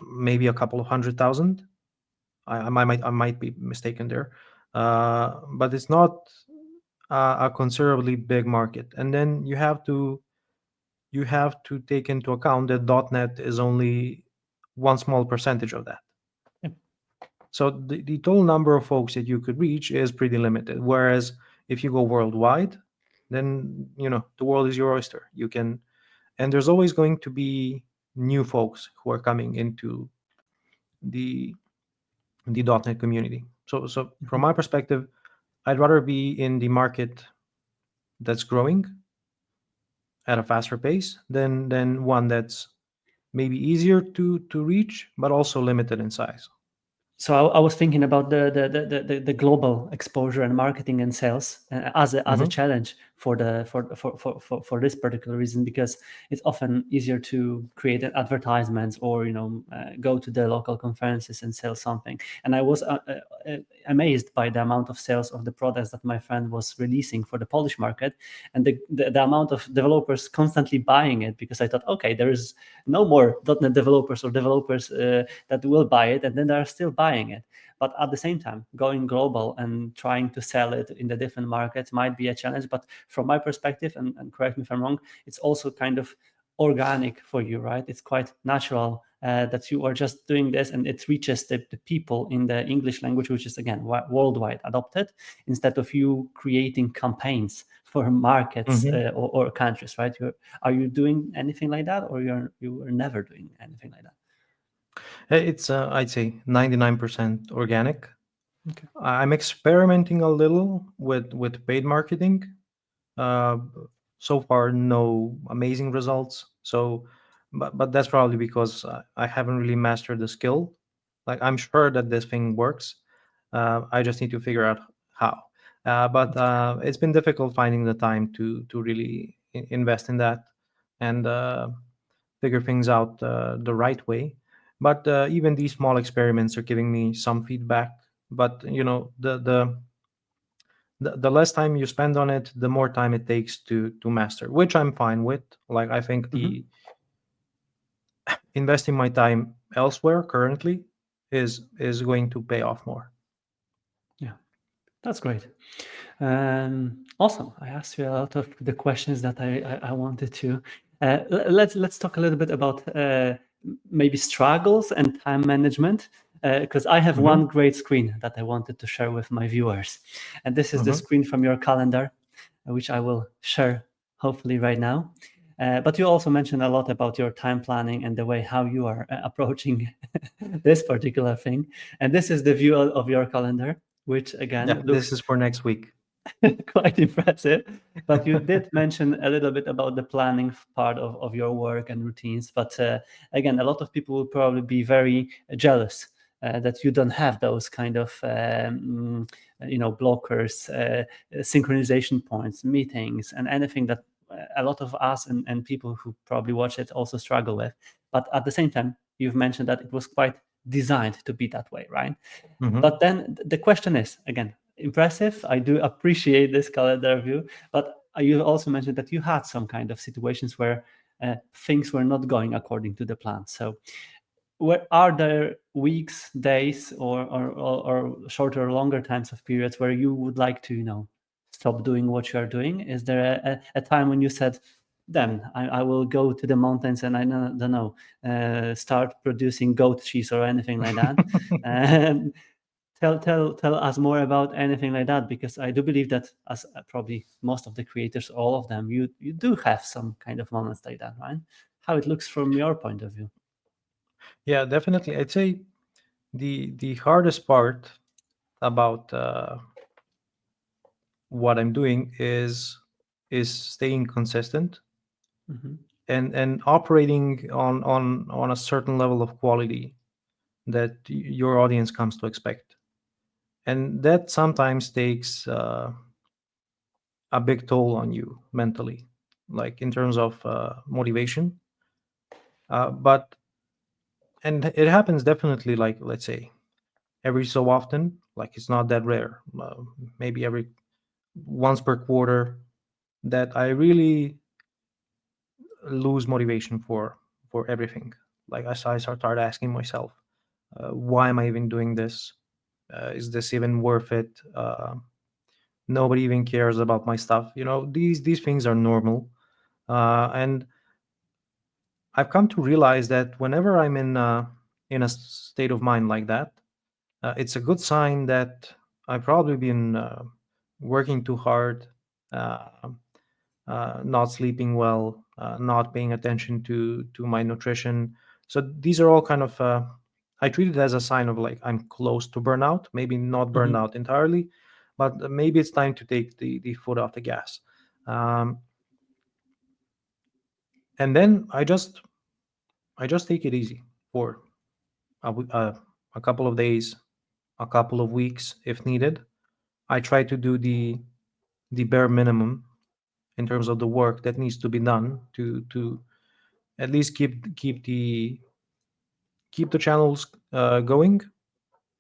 Speaker 1: maybe a couple of 100,000. I might be mistaken there, but it's not a considerably big market. And then you have to take into account that .NET is only one small percentage of that.
Speaker 2: Yeah.
Speaker 1: So the total number of folks that you could reach is pretty limited. Whereas if you go worldwide, then the world is your oyster. You can, and there's always going to be new folks who are coming into the the .NET community. So from
Speaker 2: Mhm.
Speaker 1: my perspective, I'd rather be in the market that's growing at a faster pace than one that's maybe easier to reach, but also limited in size.
Speaker 2: So I was thinking about the global exposure and marketing and sales as a
Speaker 1: Hmm.
Speaker 2: challenge for for this particular reason, because it's often easier to create advertisements or go to the local conferences and sell something. And I was amazed by the amount of sales of the products that my friend was releasing for the Polish market, and the amount of developers constantly buying it, because I thought, okay, there is no more .NET developers or developers that will buy it, and then they are still buying it. But at the same time, going global and trying to sell it in the different markets might be a challenge. But from my perspective, and correct me if I'm wrong, it's also kind of organic for you, right? It's quite natural that you are just doing this and it reaches the people in the English language, which is again worldwide adopted, instead of you creating campaigns for markets
Speaker 1: Hmm.
Speaker 2: or countries, right? Are you doing anything like that, or you are never doing anything like that?
Speaker 1: It's I'd say 99% organic.
Speaker 2: Okay.
Speaker 1: I'm experimenting a little with paid marketing. Uh, so far, no amazing results. So, but that's probably because I haven't really mastered the skill. Like I'm sure that this thing works. I just need to figure out how. But it's been difficult finding the time to really invest in that and figure things out the right way. But even these small experiments are giving me some feedback. But you know, the less time you spend on it, the more time it takes to master, which I'm fine with. Like I think
Speaker 2: Hmm.
Speaker 1: the investing my time elsewhere currently is going to pay off more.
Speaker 2: Yeah, that's great. Awesome. I asked you a lot of the questions that I wanted to. Let's talk a little bit about maybe struggles and time management, because I have
Speaker 1: Hmm.
Speaker 2: one great screen that I wanted to share with my viewers, and this is the
Speaker 1: Hmm.
Speaker 2: screen from your calendar, which I will share hopefully right now. But you also mentioned a lot about your time planning and the way how you are approaching this particular thing. And this is the view of your calendar, which
Speaker 1: Yeah,
Speaker 2: again
Speaker 1: this
Speaker 2: looks
Speaker 1: is for next week.
Speaker 2: quite impressive. But you did mention a little bit about the planning part of your work and routines. But again, a lot of people will probably be very jealous that you don't have those kind of blockers, synchronization points, meetings, and anything that a lot of us and people who probably watch it also struggle with. But at the same time, you've mentioned that it was quite designed to be that way, right?
Speaker 1: Hmm.
Speaker 2: But then the question is again, impressive. I do appreciate this calendar view, but you also mentioned that you had some kind of situations where things were not going according to the plan. So, where are there weeks, days, or shorter or longer times of periods where you would like to, stop doing what you are doing? Is there a time when you said, "Then I will go to the mountains and I don't know, start producing goat cheese or anything like that"? Um, tell us more about anything like that, because I do believe that as probably most of the creators, all of them, you do have some kind of moments like that, right? How it looks from your point of view.
Speaker 1: Yeah, definitely. I'd say the hardest part about what I'm doing is staying consistent
Speaker 2: Hmm.
Speaker 1: and operating on a certain level of quality that your audience comes to expect, and that sometimes takes a big toll on you mentally, like in terms of motivation. But and it happens definitely, like let's say every so often, like it's not that rare, maybe every once per quarter, that I really lose motivation for everything. Like I start asking myself, why am I even doing this? Is this even worth it? Nobody even cares about my stuff. You know, these things are normal, and I've come to realize that whenever I'm in a state of mind like that, it's a good sign that I've probably been working too hard, uh, not sleeping well, not paying attention to my nutrition. So these are all kind of I treat it as a sign of like I'm close to burnout. Maybe not
Speaker 2: Hmm.
Speaker 1: burnout entirely, but maybe it's time to take the foot off the gas. Um, and then I just take it easy for a couple of days, a couple of weeks if needed. I try to do the bare minimum in terms of the work that needs to be done to at least keep the channels going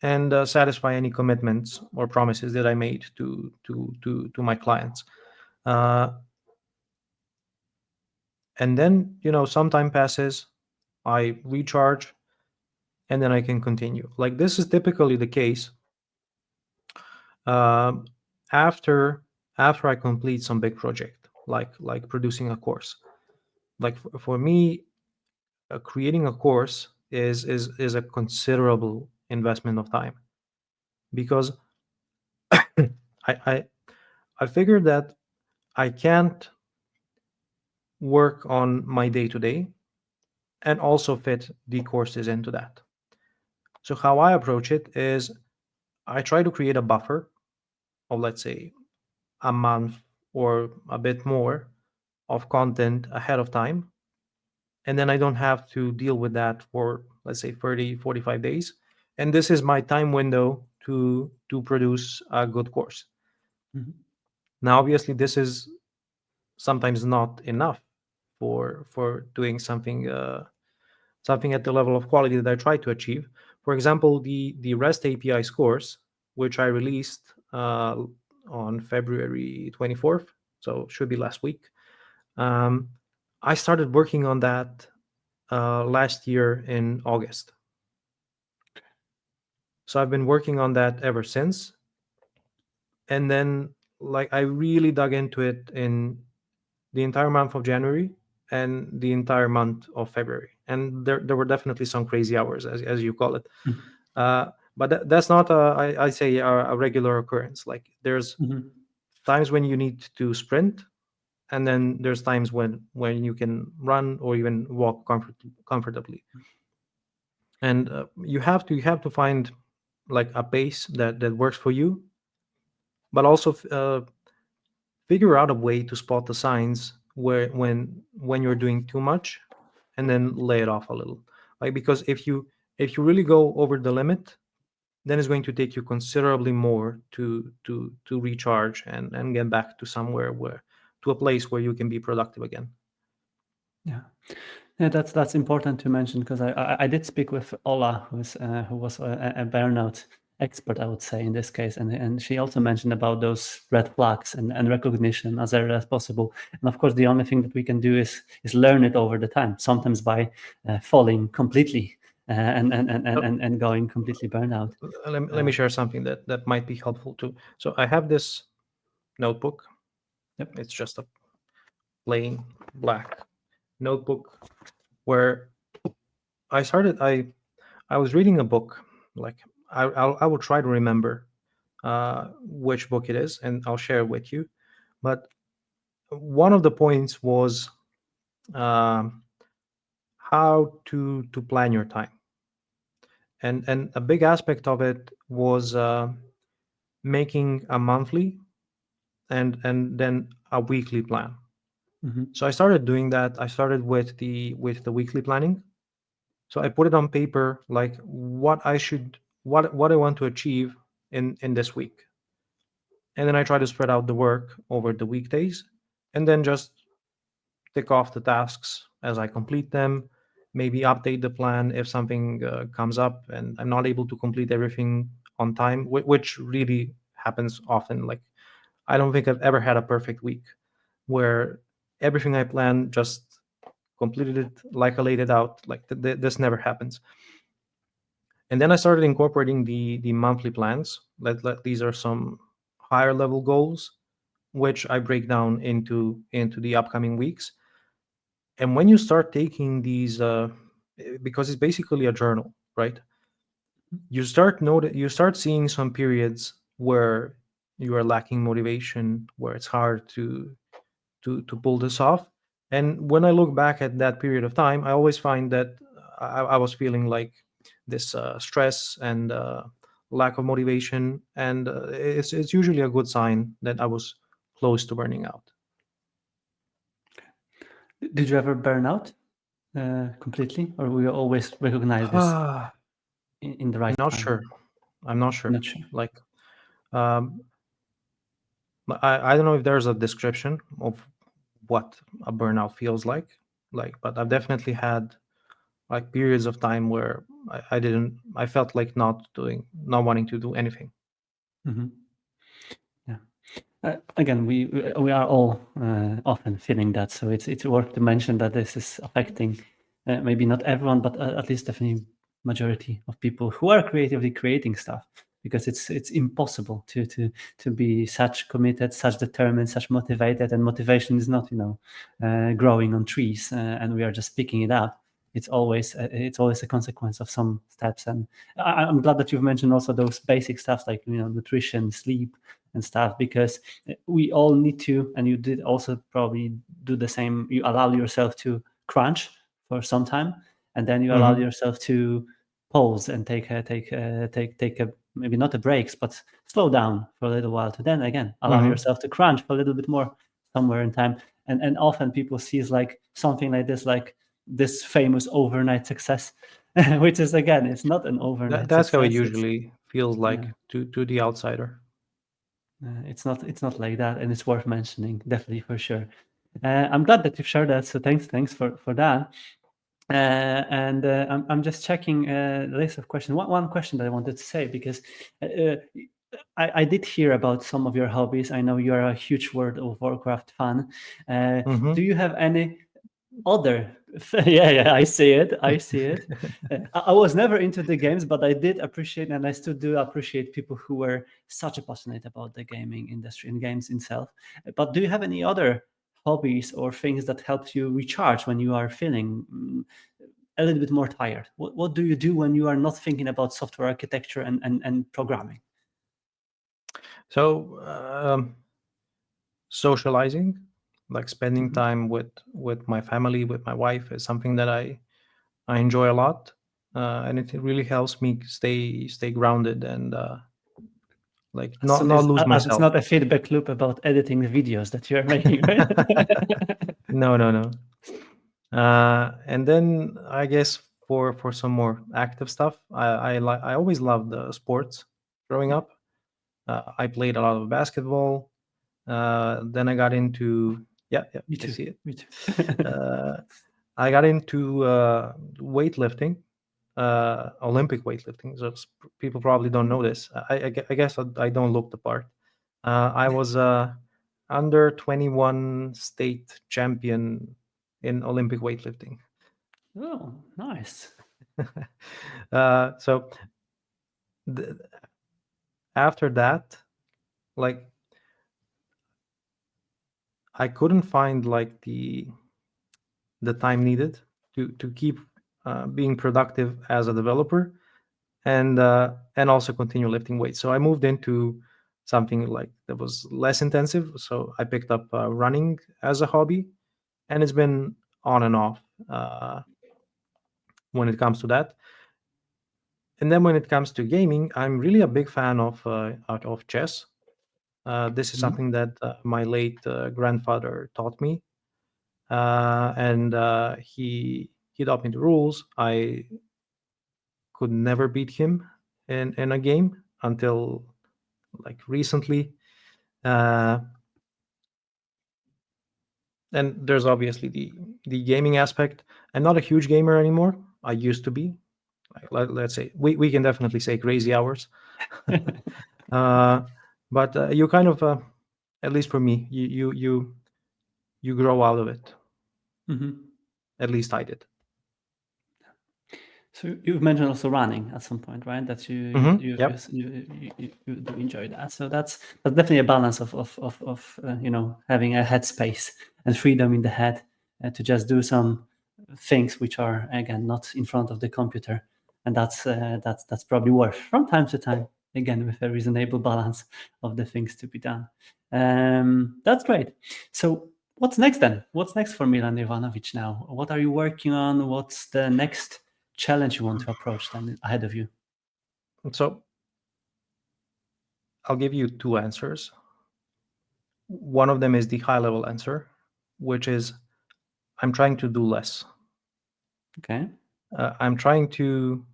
Speaker 1: and satisfy any commitments or promises that I made to my clients. Uh, and then some time passes, I recharge, and then I can continue. Like this is typically the case um, after I complete some big project, like producing a course. Like for me, creating a course is a considerable investment of time, because I I, I figured that I can't work on my day to day and also fit the courses into that. So how I approach it is I try to create a buffer of, let's say, a month or a bit more of content ahead of time, and then I don't have to deal with that for, let's say, 30, 45 days. And this is my time window to produce a good course.
Speaker 2: Mhm.
Speaker 1: Now obviously this is sometimes not enough for doing something at the level of quality that I try to achieve. For example, the REST APIs course, which I released on February 24th, so should be last week. um, I started working on that last year in August. So I've been working on that ever since. And then, like, I really dug into it in the entire month of January and the entire month of February. And there were definitely some crazy hours, as you call it.
Speaker 2: Mhm.
Speaker 1: But that's not, I say, a regular occurrence. Like, there's
Speaker 2: Mhm.
Speaker 1: times when you need to sprint, and then there's times when you can run or even walk comfortably. And you have to find like a pace that works for you, but also figure out a way to spot the signs where when you're doing too much, and then lay it off a little. Like, because if you really go over the limit, then it's going to take you considerably more to recharge and get back to somewhere where to a place where you can be productive again.
Speaker 2: Yeah. Yeah, that's important to mention because I did speak with Ola, who was a burnout expert, I would say, in this case, and she also mentioned about those red flags and recognition as early as possible. And of course, the only thing that we can do is learn it over the time. Sometimes by falling completely
Speaker 1: So,
Speaker 2: and going completely burnout.
Speaker 1: let me
Speaker 2: Uh,
Speaker 1: share something that might be helpful too. So I have this notebook.
Speaker 2: yep.
Speaker 1: It's just a plain black notebook where I was reading a book. Like, I will try to remember which book it is, and I'll share it with you. But one of the points was um, how to plan your time, and a big aspect of it was making a monthly and then a weekly plan.
Speaker 2: Hmm.
Speaker 1: So I started doing that. I started with the weekly planning. So I put it on paper, like what I want to achieve in this week, and then I try to spread out the work over the weekdays, and then just tick off the tasks as I complete them. Maybe update the plan if something comes up and I'm not able to complete everything on time, which really happens often. Like, I don't think I've ever had a perfect week where everything I planned just completed it like I laid it out. Like, this never happens. And then I started incorporating the monthly plans. These are some higher level goals, which I break down into the upcoming weeks. And when you start taking these, because it's basically a journal, right? You start seeing some periods where you are lacking motivation, where it's hard to pull this off. And when I look back at that period of time, I always find that I was feeling like this stress and lack of motivation, and it's usually a good sign that I was close to burning out.
Speaker 2: Did you ever burn out completely, or will you always recognize this
Speaker 1: I'm
Speaker 2: in the right
Speaker 1: not
Speaker 2: time?
Speaker 1: sure. I'm not sure.
Speaker 2: Not sure.
Speaker 1: Like, um, I don't know if there's a description of what a burnout feels like, but I've definitely had like periods of time where I felt like not wanting to do anything.
Speaker 2: Hmm. Yeah. Again, we are all often feeling that, so it's worth to mention that this is affecting maybe not everyone, but at least definitely majority of people who are creatively creating stuff. because it's impossible to be such committed, such determined, such motivated, and motivation is not growing on trees, and we are just picking it up. It's always a consequence of some steps. And I'm glad that you've mentioned also those basic stuff like nutrition, sleep, and stuff, because we all need to, and you did also probably do the same. You allow yourself to crunch for some time, and then you allow
Speaker 1: Hmm.
Speaker 2: yourself to pause and take a maybe not a breaks, but slow down for a little while, to then again allow
Speaker 1: Hmm.
Speaker 2: yourself to crunch for a little bit more somewhere in time. And often people sees like something like this famous overnight success, which is, again, it's not an overnight
Speaker 1: That's how it
Speaker 2: success. It's
Speaker 1: usually feels like
Speaker 2: yeah,
Speaker 1: to the outsider.
Speaker 2: it's not like that, and it's worth mentioning, definitely, for sure. I'm glad that you've shared that, so thanks for that. And I'm just checking the list of questions. One question that I wanted to say, because uh, I did hear about some of your hobbies. I know you are a huge World of Warcraft fan. Do
Speaker 1: Hmm.
Speaker 2: you have any other yeah, I see it. I was never into the games, but I did appreciate, and I still do appreciate, people who were such a passionate about the gaming industry and games itself. But do you have any other hobbies or things that help you recharge when you are feeling a little bit more tired? What do you do when you are not thinking about software architecture and programming?
Speaker 1: So socializing, like spending
Speaker 2: Mhm.
Speaker 1: time with my family, with my wife, is something that I enjoy a lot, and it really helps me stay grounded and like
Speaker 2: As
Speaker 1: not
Speaker 2: soon
Speaker 1: not
Speaker 2: as,
Speaker 1: lose
Speaker 2: as it's
Speaker 1: myself.
Speaker 2: not a feedback loop about editing the videos that you're making, right?
Speaker 1: No, no, no. And then I guess for some more active stuff, I always loved sports growing up. I played a lot of basketball. Then I got into, yeah, yeah,
Speaker 2: Me
Speaker 1: I
Speaker 2: too.
Speaker 1: see it.
Speaker 2: Me too.
Speaker 1: Uh, I got into weightlifting, Olympic weightlifting. So people probably don't know this. I guess I don't look the part. I was under 21 state champion in Olympic weightlifting.
Speaker 2: Oh, nice.
Speaker 1: So th- after that, like I couldn't find like the time needed to keep being productive as a developer and also continue lifting weights. So I moved into something like that was less intensive. So I picked up running as a hobby, and it's been on and off uh, when it comes to that. And then when it comes to gaming, I'm really a big fan of chess. This is
Speaker 2: Mhm.
Speaker 1: something that my late grandfather taught me, and he taught me the rules. I could never beat him in a game until like recently. Uh, and there's obviously the gaming aspect. I'm not a huge gamer anymore. I used to be. Like, let's say we can definitely say crazy hours. uh, but you kind of, at least for me, you grow out of it.
Speaker 2: Mhm.
Speaker 1: At least I did.
Speaker 2: So you've mentioned also running at some point, right? That
Speaker 1: Yep.
Speaker 2: you do enjoy that. So that's definitely a balance of having a headspace and freedom in the head, to just do some things which are, again, not in front of the computer, and that's probably worth from time to time, again, with a reasonable balance of the things to be done. That's great. So what's next then? What's next for Milan Jovanović now? What are you working on? What's the next challenge you want to approach then ahead of you?
Speaker 1: So I'll give you two answers. One of them is the high level answer, which is I'm trying to do less.
Speaker 2: Okay.
Speaker 1: I'm trying to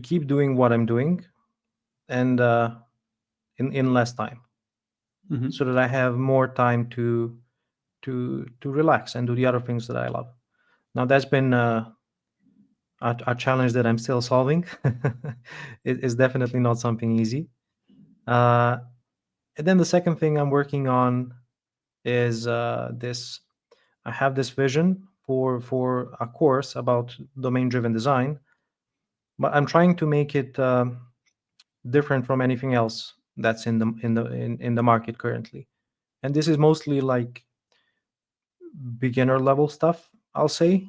Speaker 1: keep doing what I'm doing and in less time, so
Speaker 2: Hmm.
Speaker 1: that I have more time to relax and do the other things that I love. Now that's been a challenge that I'm still solving. It is definitely not something easy. Uh, and then the second thing I'm working on is this. I have this vision for a course about domain driven design, but I'm trying to make it different from anything else that's in the market currently. And this is mostly like beginner level stuff, I'll say,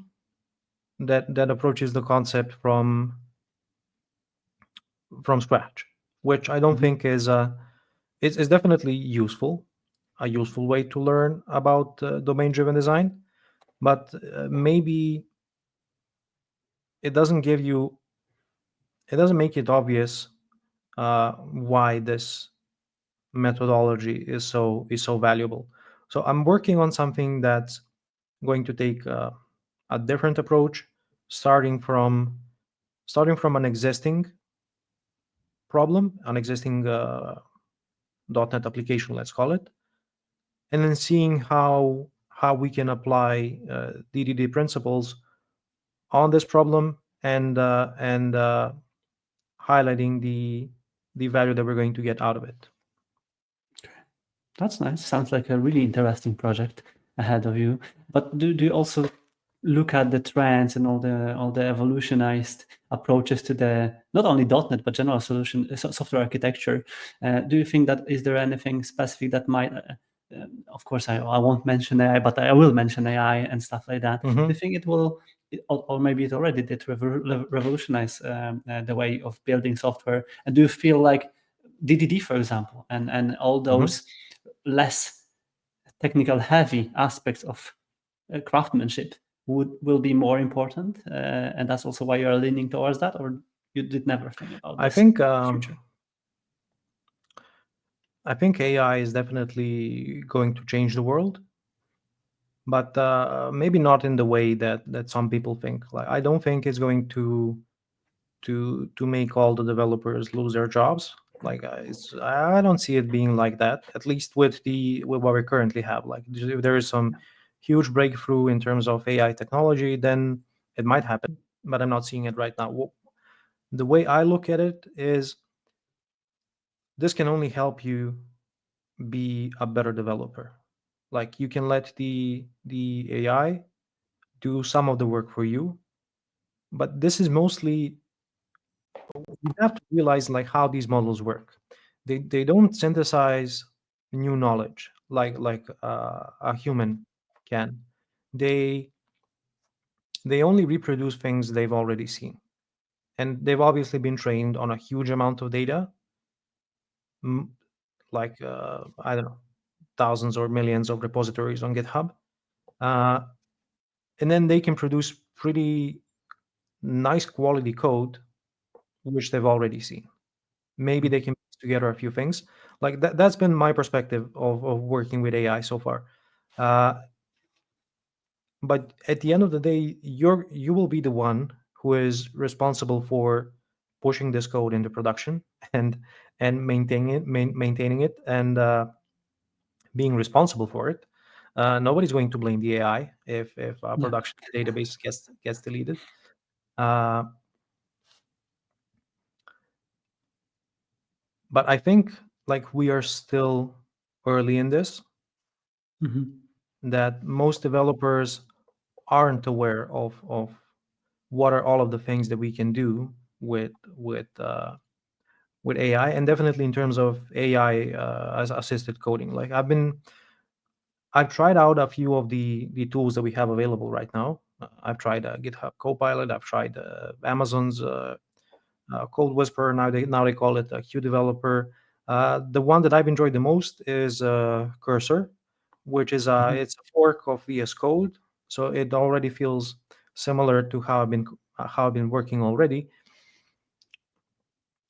Speaker 1: that approaches the concept from scratch, which I don't
Speaker 2: Mhm.
Speaker 1: think is it's definitely useful, a useful way to learn about domain driven design, but maybe it doesn't give you it doesn't make it obvious why this methodology is so valuable. So I'm working on something that's going to take a different approach, starting from an existing problem, an existing .NET application, let's call it, and then seeing how we can apply DDD principles on this problem, and highlighting the value that we're going to get out of it.
Speaker 2: That's nice. Sounds like a really interesting project ahead of you. But do you also look at the trends and all the evolutionized approaches to the not only .NET but general solution software architecture? Do you think that is there anything specific that might of course, I won't mention AI, but I will mention AI and stuff like that. Do you
Speaker 1: Hmm.
Speaker 2: think it will, or maybe it already did, revolutionize the way of building software? And do you feel like DDD, for example, and all
Speaker 1: Hmm.
Speaker 2: those less technical heavy aspects of craftsmanship will be more important, and that's also why you're leaning towards that, or you did never think about
Speaker 1: I
Speaker 2: this
Speaker 1: think
Speaker 2: future?
Speaker 1: I think AI is definitely going to change the world, but maybe not in the way that some people think. Like, I don't think it's going to make all the developers lose their jobs. Like, I don't see it being like that. At least with what we currently have. Like, if there is some huge breakthrough in terms of AI technology, then it might happen. But I'm not seeing it right now. The way I look at it is, this can only help you be a better developer. Like, you can let the AI do some of the work for you, but this is mostly, you have to realize like how these models work. They don't synthesize new knowledge like a human can. They they only reproduce things they've already seen, and they've obviously been trained on a huge amount of data, m- like I don't know, thousands or millions of repositories on GitHub, uh, and then they can produce pretty nice quality code which they've already seen. Maybe they can piece together a few things. Like that's been my perspective of working with AI so far. Uh, but at the end of the day, you will be the one who is responsible for pushing this code into production and maintaining it, and being responsible for it. Nobody's going to blame the AI if our
Speaker 2: Yeah.
Speaker 1: production database gets deleted. Uh, but I think like we are still early in this,
Speaker 2: Hmm.
Speaker 1: that most developers aren't aware of what are all of the things that we can do with AI, and definitely in terms of AI as assisted coding. Like, I've tried out a few of the tools that we have available right now. I've tried GitHub Copilot. I've tried Amazon's Code Whisperer. Now they call it a Q Developer. The one that I've enjoyed the most is Cursor, which is
Speaker 2: Hmm.
Speaker 1: it's a fork of VS Code, so it already feels similar to how I've been working already.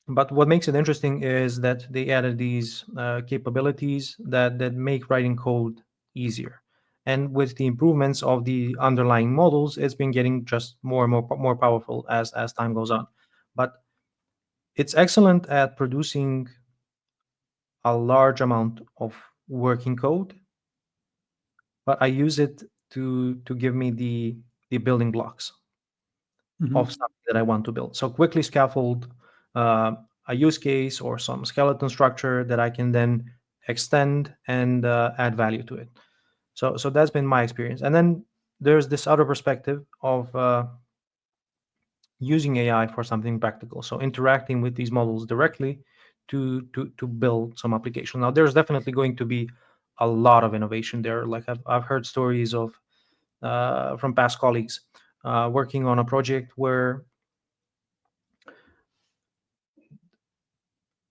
Speaker 1: But what makes it interesting is that they added these capabilities that make writing code easier. And with the improvements of the underlying models, it's been getting just more and more powerful as time goes on. But it's excellent at producing a large amount of working code, but I use it to give me the building blocks of
Speaker 2: Hmm.
Speaker 1: something that I want to build. So quickly scaffold uh, a use case or some skeleton structure that I can then extend and add value to it. So that's been my experience. And then there's this other perspective of using AI for something practical. So interacting with these models directly to build some application. Now, there's definitely going to be a lot of innovation there. Like I've heard stories of from past colleagues working on a project where.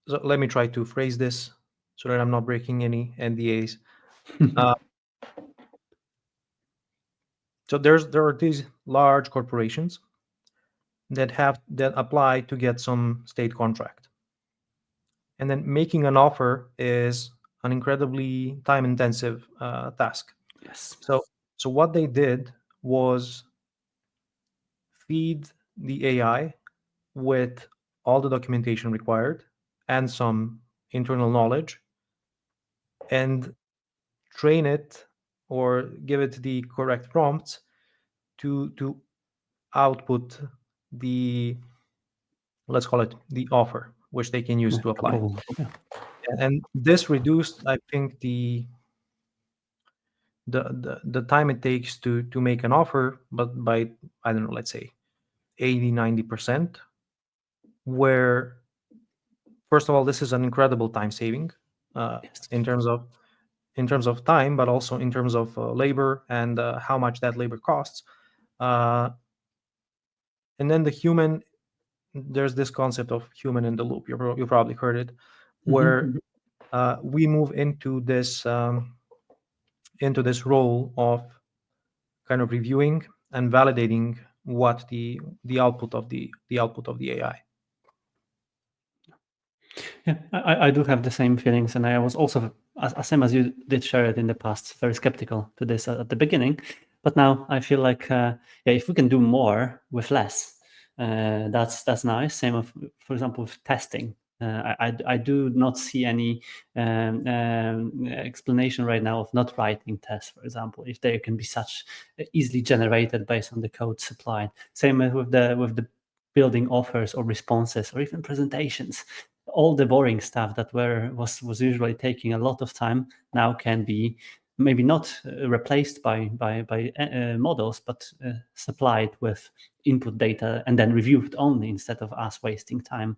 Speaker 1: So let me try to phrase this so that I'm not breaking any NDAs. Uh, so there are these large corporations that apply to get some state contract, and then making an offer is an incredibly time intensive task.
Speaker 2: Yes.
Speaker 1: So what they did was feed the AI with all the documentation required and some internal knowledge, and train it or give it the correct prompts to output the, let's call it, the offer which they can use
Speaker 2: Yeah,
Speaker 1: to apply.
Speaker 2: cool. Yeah.
Speaker 1: And this reduced, I think, the time it takes to make an offer, but by, I don't know, let's say 80-90%. Where, first of all, this is an incredible time saving uh,
Speaker 2: Yes.
Speaker 1: in terms of time, but also in terms of labor and how much that labor costs. uh, and then the human, there's this concept of human in the loop. You probably heard it, where
Speaker 2: Mm-hmm.
Speaker 1: we move into this role of kind of reviewing and validating what the output of the AI.
Speaker 2: Yeah, I do have the same feelings, and I was also, as same as you did share it in the past, very skeptical to this at the beginning. But now I feel like, yeah, if we can do more with less, that's nice. Same of, for example, with testing. I do not see any explanation right now of not writing tests, for example, if they can be such easily generated based on the code supplied. Same as with the building offers or responses or even presentations. All the boring stuff that was usually taking a lot of time now can be maybe not replaced by models, but supplied with input data and then reviewed only instead of us wasting time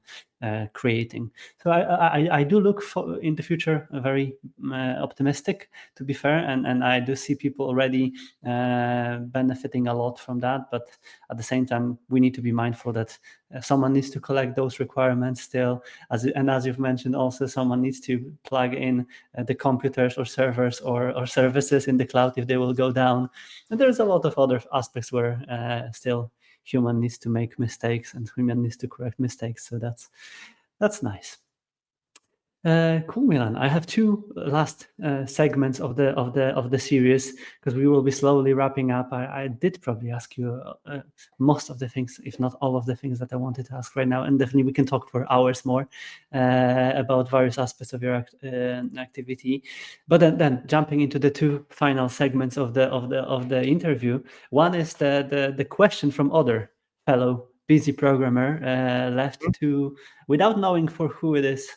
Speaker 2: creating. So I do look for in the future very optimistic, to be fair, and I do see people already benefiting a lot from that. But at the same time, we need to be mindful that someone needs to collect those requirements still, as you've mentioned, also someone needs to plug in the computers or servers or services in the cloud if they will go down. And there's a lot of other aspects where still human needs to make mistakes and human needs to correct mistakes. So that's nice. Cool, Milan. I have two last segments of the series because we will be slowly wrapping up. I did probably ask you most of the things, if not all of the things that I wanted to ask right now, and definitely we can talk for hours more about various aspects of your activity. But then jumping into the two final segments of the interview, one is the question from other fellow busy programmer left to, without knowing for who it is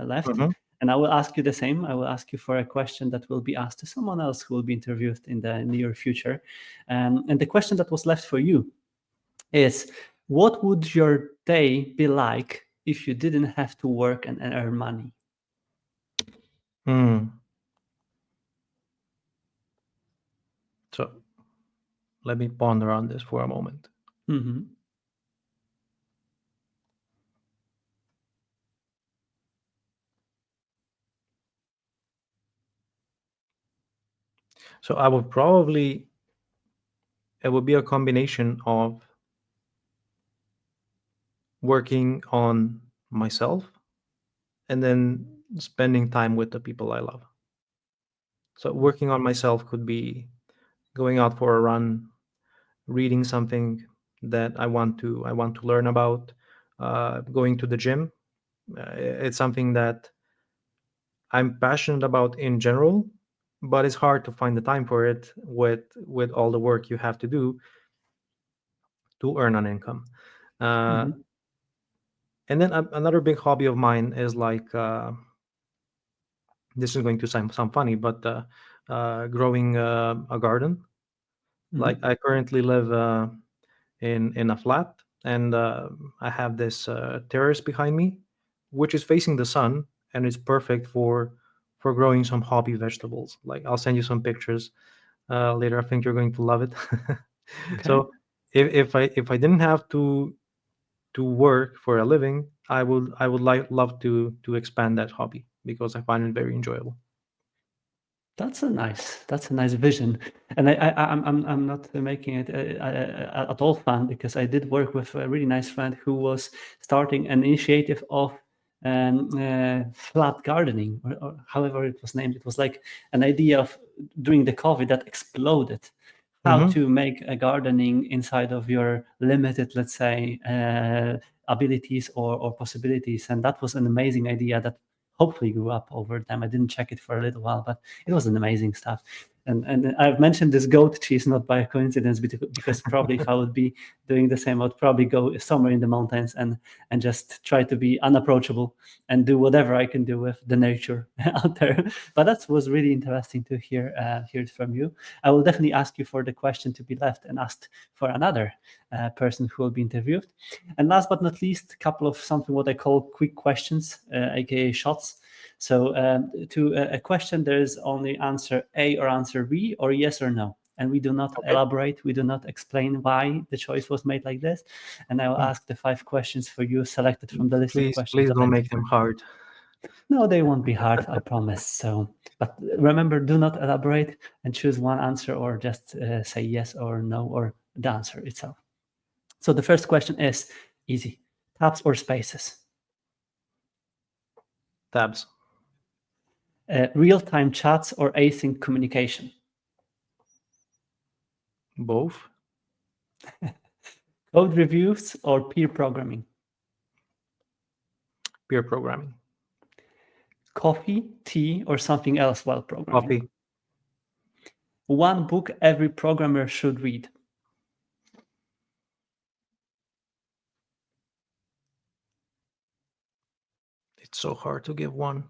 Speaker 2: left.
Speaker 1: Mm-hmm.
Speaker 2: And I will ask you the same. I will ask you for a question that will be asked to someone else who will be interviewed in the near future. And the question that was left for you is, what would your day be like if you didn't have to work and earn money?
Speaker 1: Mm. So let me ponder on this for a moment.
Speaker 2: Mm-hmm.
Speaker 1: So I would probably, it would be a combination of working on myself and then spending time with the people I love. So working on myself could be going out for a run, reading something that I want to learn about, going to the gym. It's something that I'm passionate about in general, but it's hard to find the time for it with all the work you have to do to earn an income. Uh,
Speaker 2: Mm-hmm.
Speaker 1: and then another big hobby of mine is like, this is going to sound funny, but growing a garden. Like
Speaker 2: Mm-hmm.
Speaker 1: I currently live in a flat, and I have this terrace behind me, which is facing the sun, and it's perfect for growing some hobby vegetables. Like, I'll send you some pictures later. I think you're going to love it.
Speaker 2: Okay.
Speaker 1: So if I didn't have to work for a living, I would love to expand that hobby because I find it very enjoyable.
Speaker 2: That's a nice vision, and I'm not making it at all fun, because I did work with a really nice friend who was starting an initiative of flat gardening, or however it was named. It was like an idea of during the COVID that exploded, how
Speaker 1: Hmm.
Speaker 2: to make a gardening inside of your limited, let's say, abilities or possibilities, and that was an amazing idea that hopefully grew up over time. I didn't check it for a little while, but it was an amazing stuff. And I've mentioned this goat cheese not by coincidence, because probably if I would be doing the same, I would probably go somewhere in the mountains and just try to be unapproachable and do whatever I can do with the nature out there. But that was really interesting to hear it from you. I will definitely ask you for the question to be left and asked for another person who will be interviewed. And last but not least, a couple of something what I call quick questions, aka shots. So to a question, there is only answer A or answer B, or yes or no. And we do not
Speaker 1: Okay.
Speaker 2: elaborate, we do not explain why the choice was made like this. And I will
Speaker 1: Mm.
Speaker 2: ask the 5 questions for you, selected from the list of questions
Speaker 1: Please
Speaker 2: that I
Speaker 1: don't make them
Speaker 2: prepared.
Speaker 1: hard.
Speaker 2: No, they won't be hard, I promise. So, but remember, do not elaborate and choose one answer, or just say yes or no, or the answer itself. So the first question is easy: tabs or spaces?
Speaker 1: Tabs.
Speaker 2: Real-time chats or async communication?
Speaker 1: Both.
Speaker 2: Code reviews or peer programming?
Speaker 1: Peer programming.
Speaker 2: Coffee, tea, or something else while programming?
Speaker 1: Coffee.
Speaker 2: One book every programmer should read?
Speaker 1: It's so hard to give one.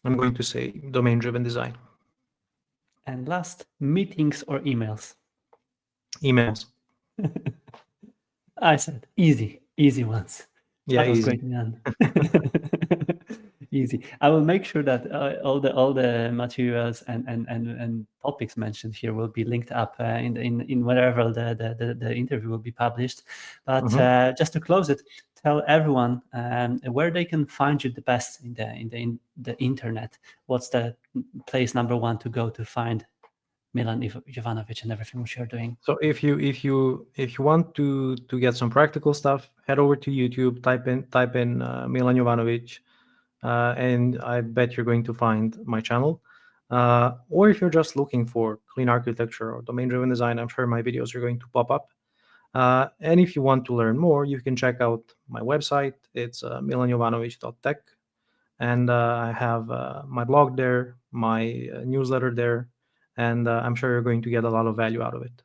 Speaker 1: I'm going to say domain-driven design.
Speaker 2: And last, meetings or emails?
Speaker 1: Emails.
Speaker 2: I said easy ones.
Speaker 1: Yeah,
Speaker 2: That was
Speaker 1: easy.
Speaker 2: great, man. Easy. I will make sure that all the materials and topics mentioned here will be linked up in wherever the interview will be published. But
Speaker 1: Hmm.
Speaker 2: just to close it, tell everyone where they can find you the best in the internet. What's the place number one to go to find Milan Jovanović and everything which you're doing?
Speaker 1: So if you want to get some practical stuff, head over to YouTube, type in Milan Jovanović, and I bet you're going to find my channel. Or if you're just looking for clean architecture or domain-driven design, I'm sure my videos are going to pop up. And if you want to learn more, you can check out my website. It's milanjovanovic.tech, and I have my blog there, my newsletter there, and I'm sure you're going to get a lot of value out of it.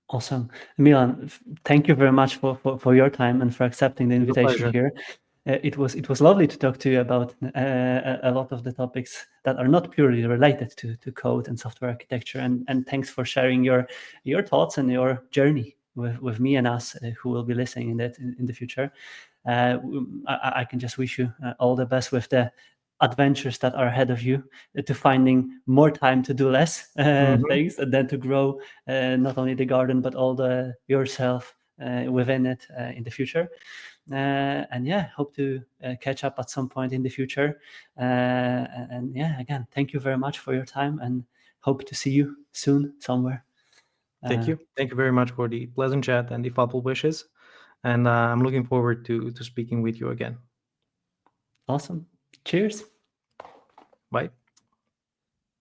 Speaker 2: Awesome. Milan, thank you very much for your time and for accepting the
Speaker 1: It was a
Speaker 2: invitation
Speaker 1: pleasure.
Speaker 2: here. It was lovely to talk to you about a lot of the topics that are not purely related to code and software architecture. And thanks for sharing your thoughts and your journey with me and us who will be listening in the future. I can just wish you all the best with the adventures that are ahead of you, to finding more time to do less
Speaker 1: Hmm.
Speaker 2: things, and then to grow not only the garden but all the yourself within it in the future. And yeah, hope to catch up at some point in the future. And yeah, again, thank you very much for your time, and hope to see you soon somewhere.
Speaker 1: Thank
Speaker 2: Uh,
Speaker 1: you. Thank you very much for the pleasant chat and the thoughtful wishes. And I'm looking forward to speaking with you again.
Speaker 2: awesome. Cheers.
Speaker 1: Bye.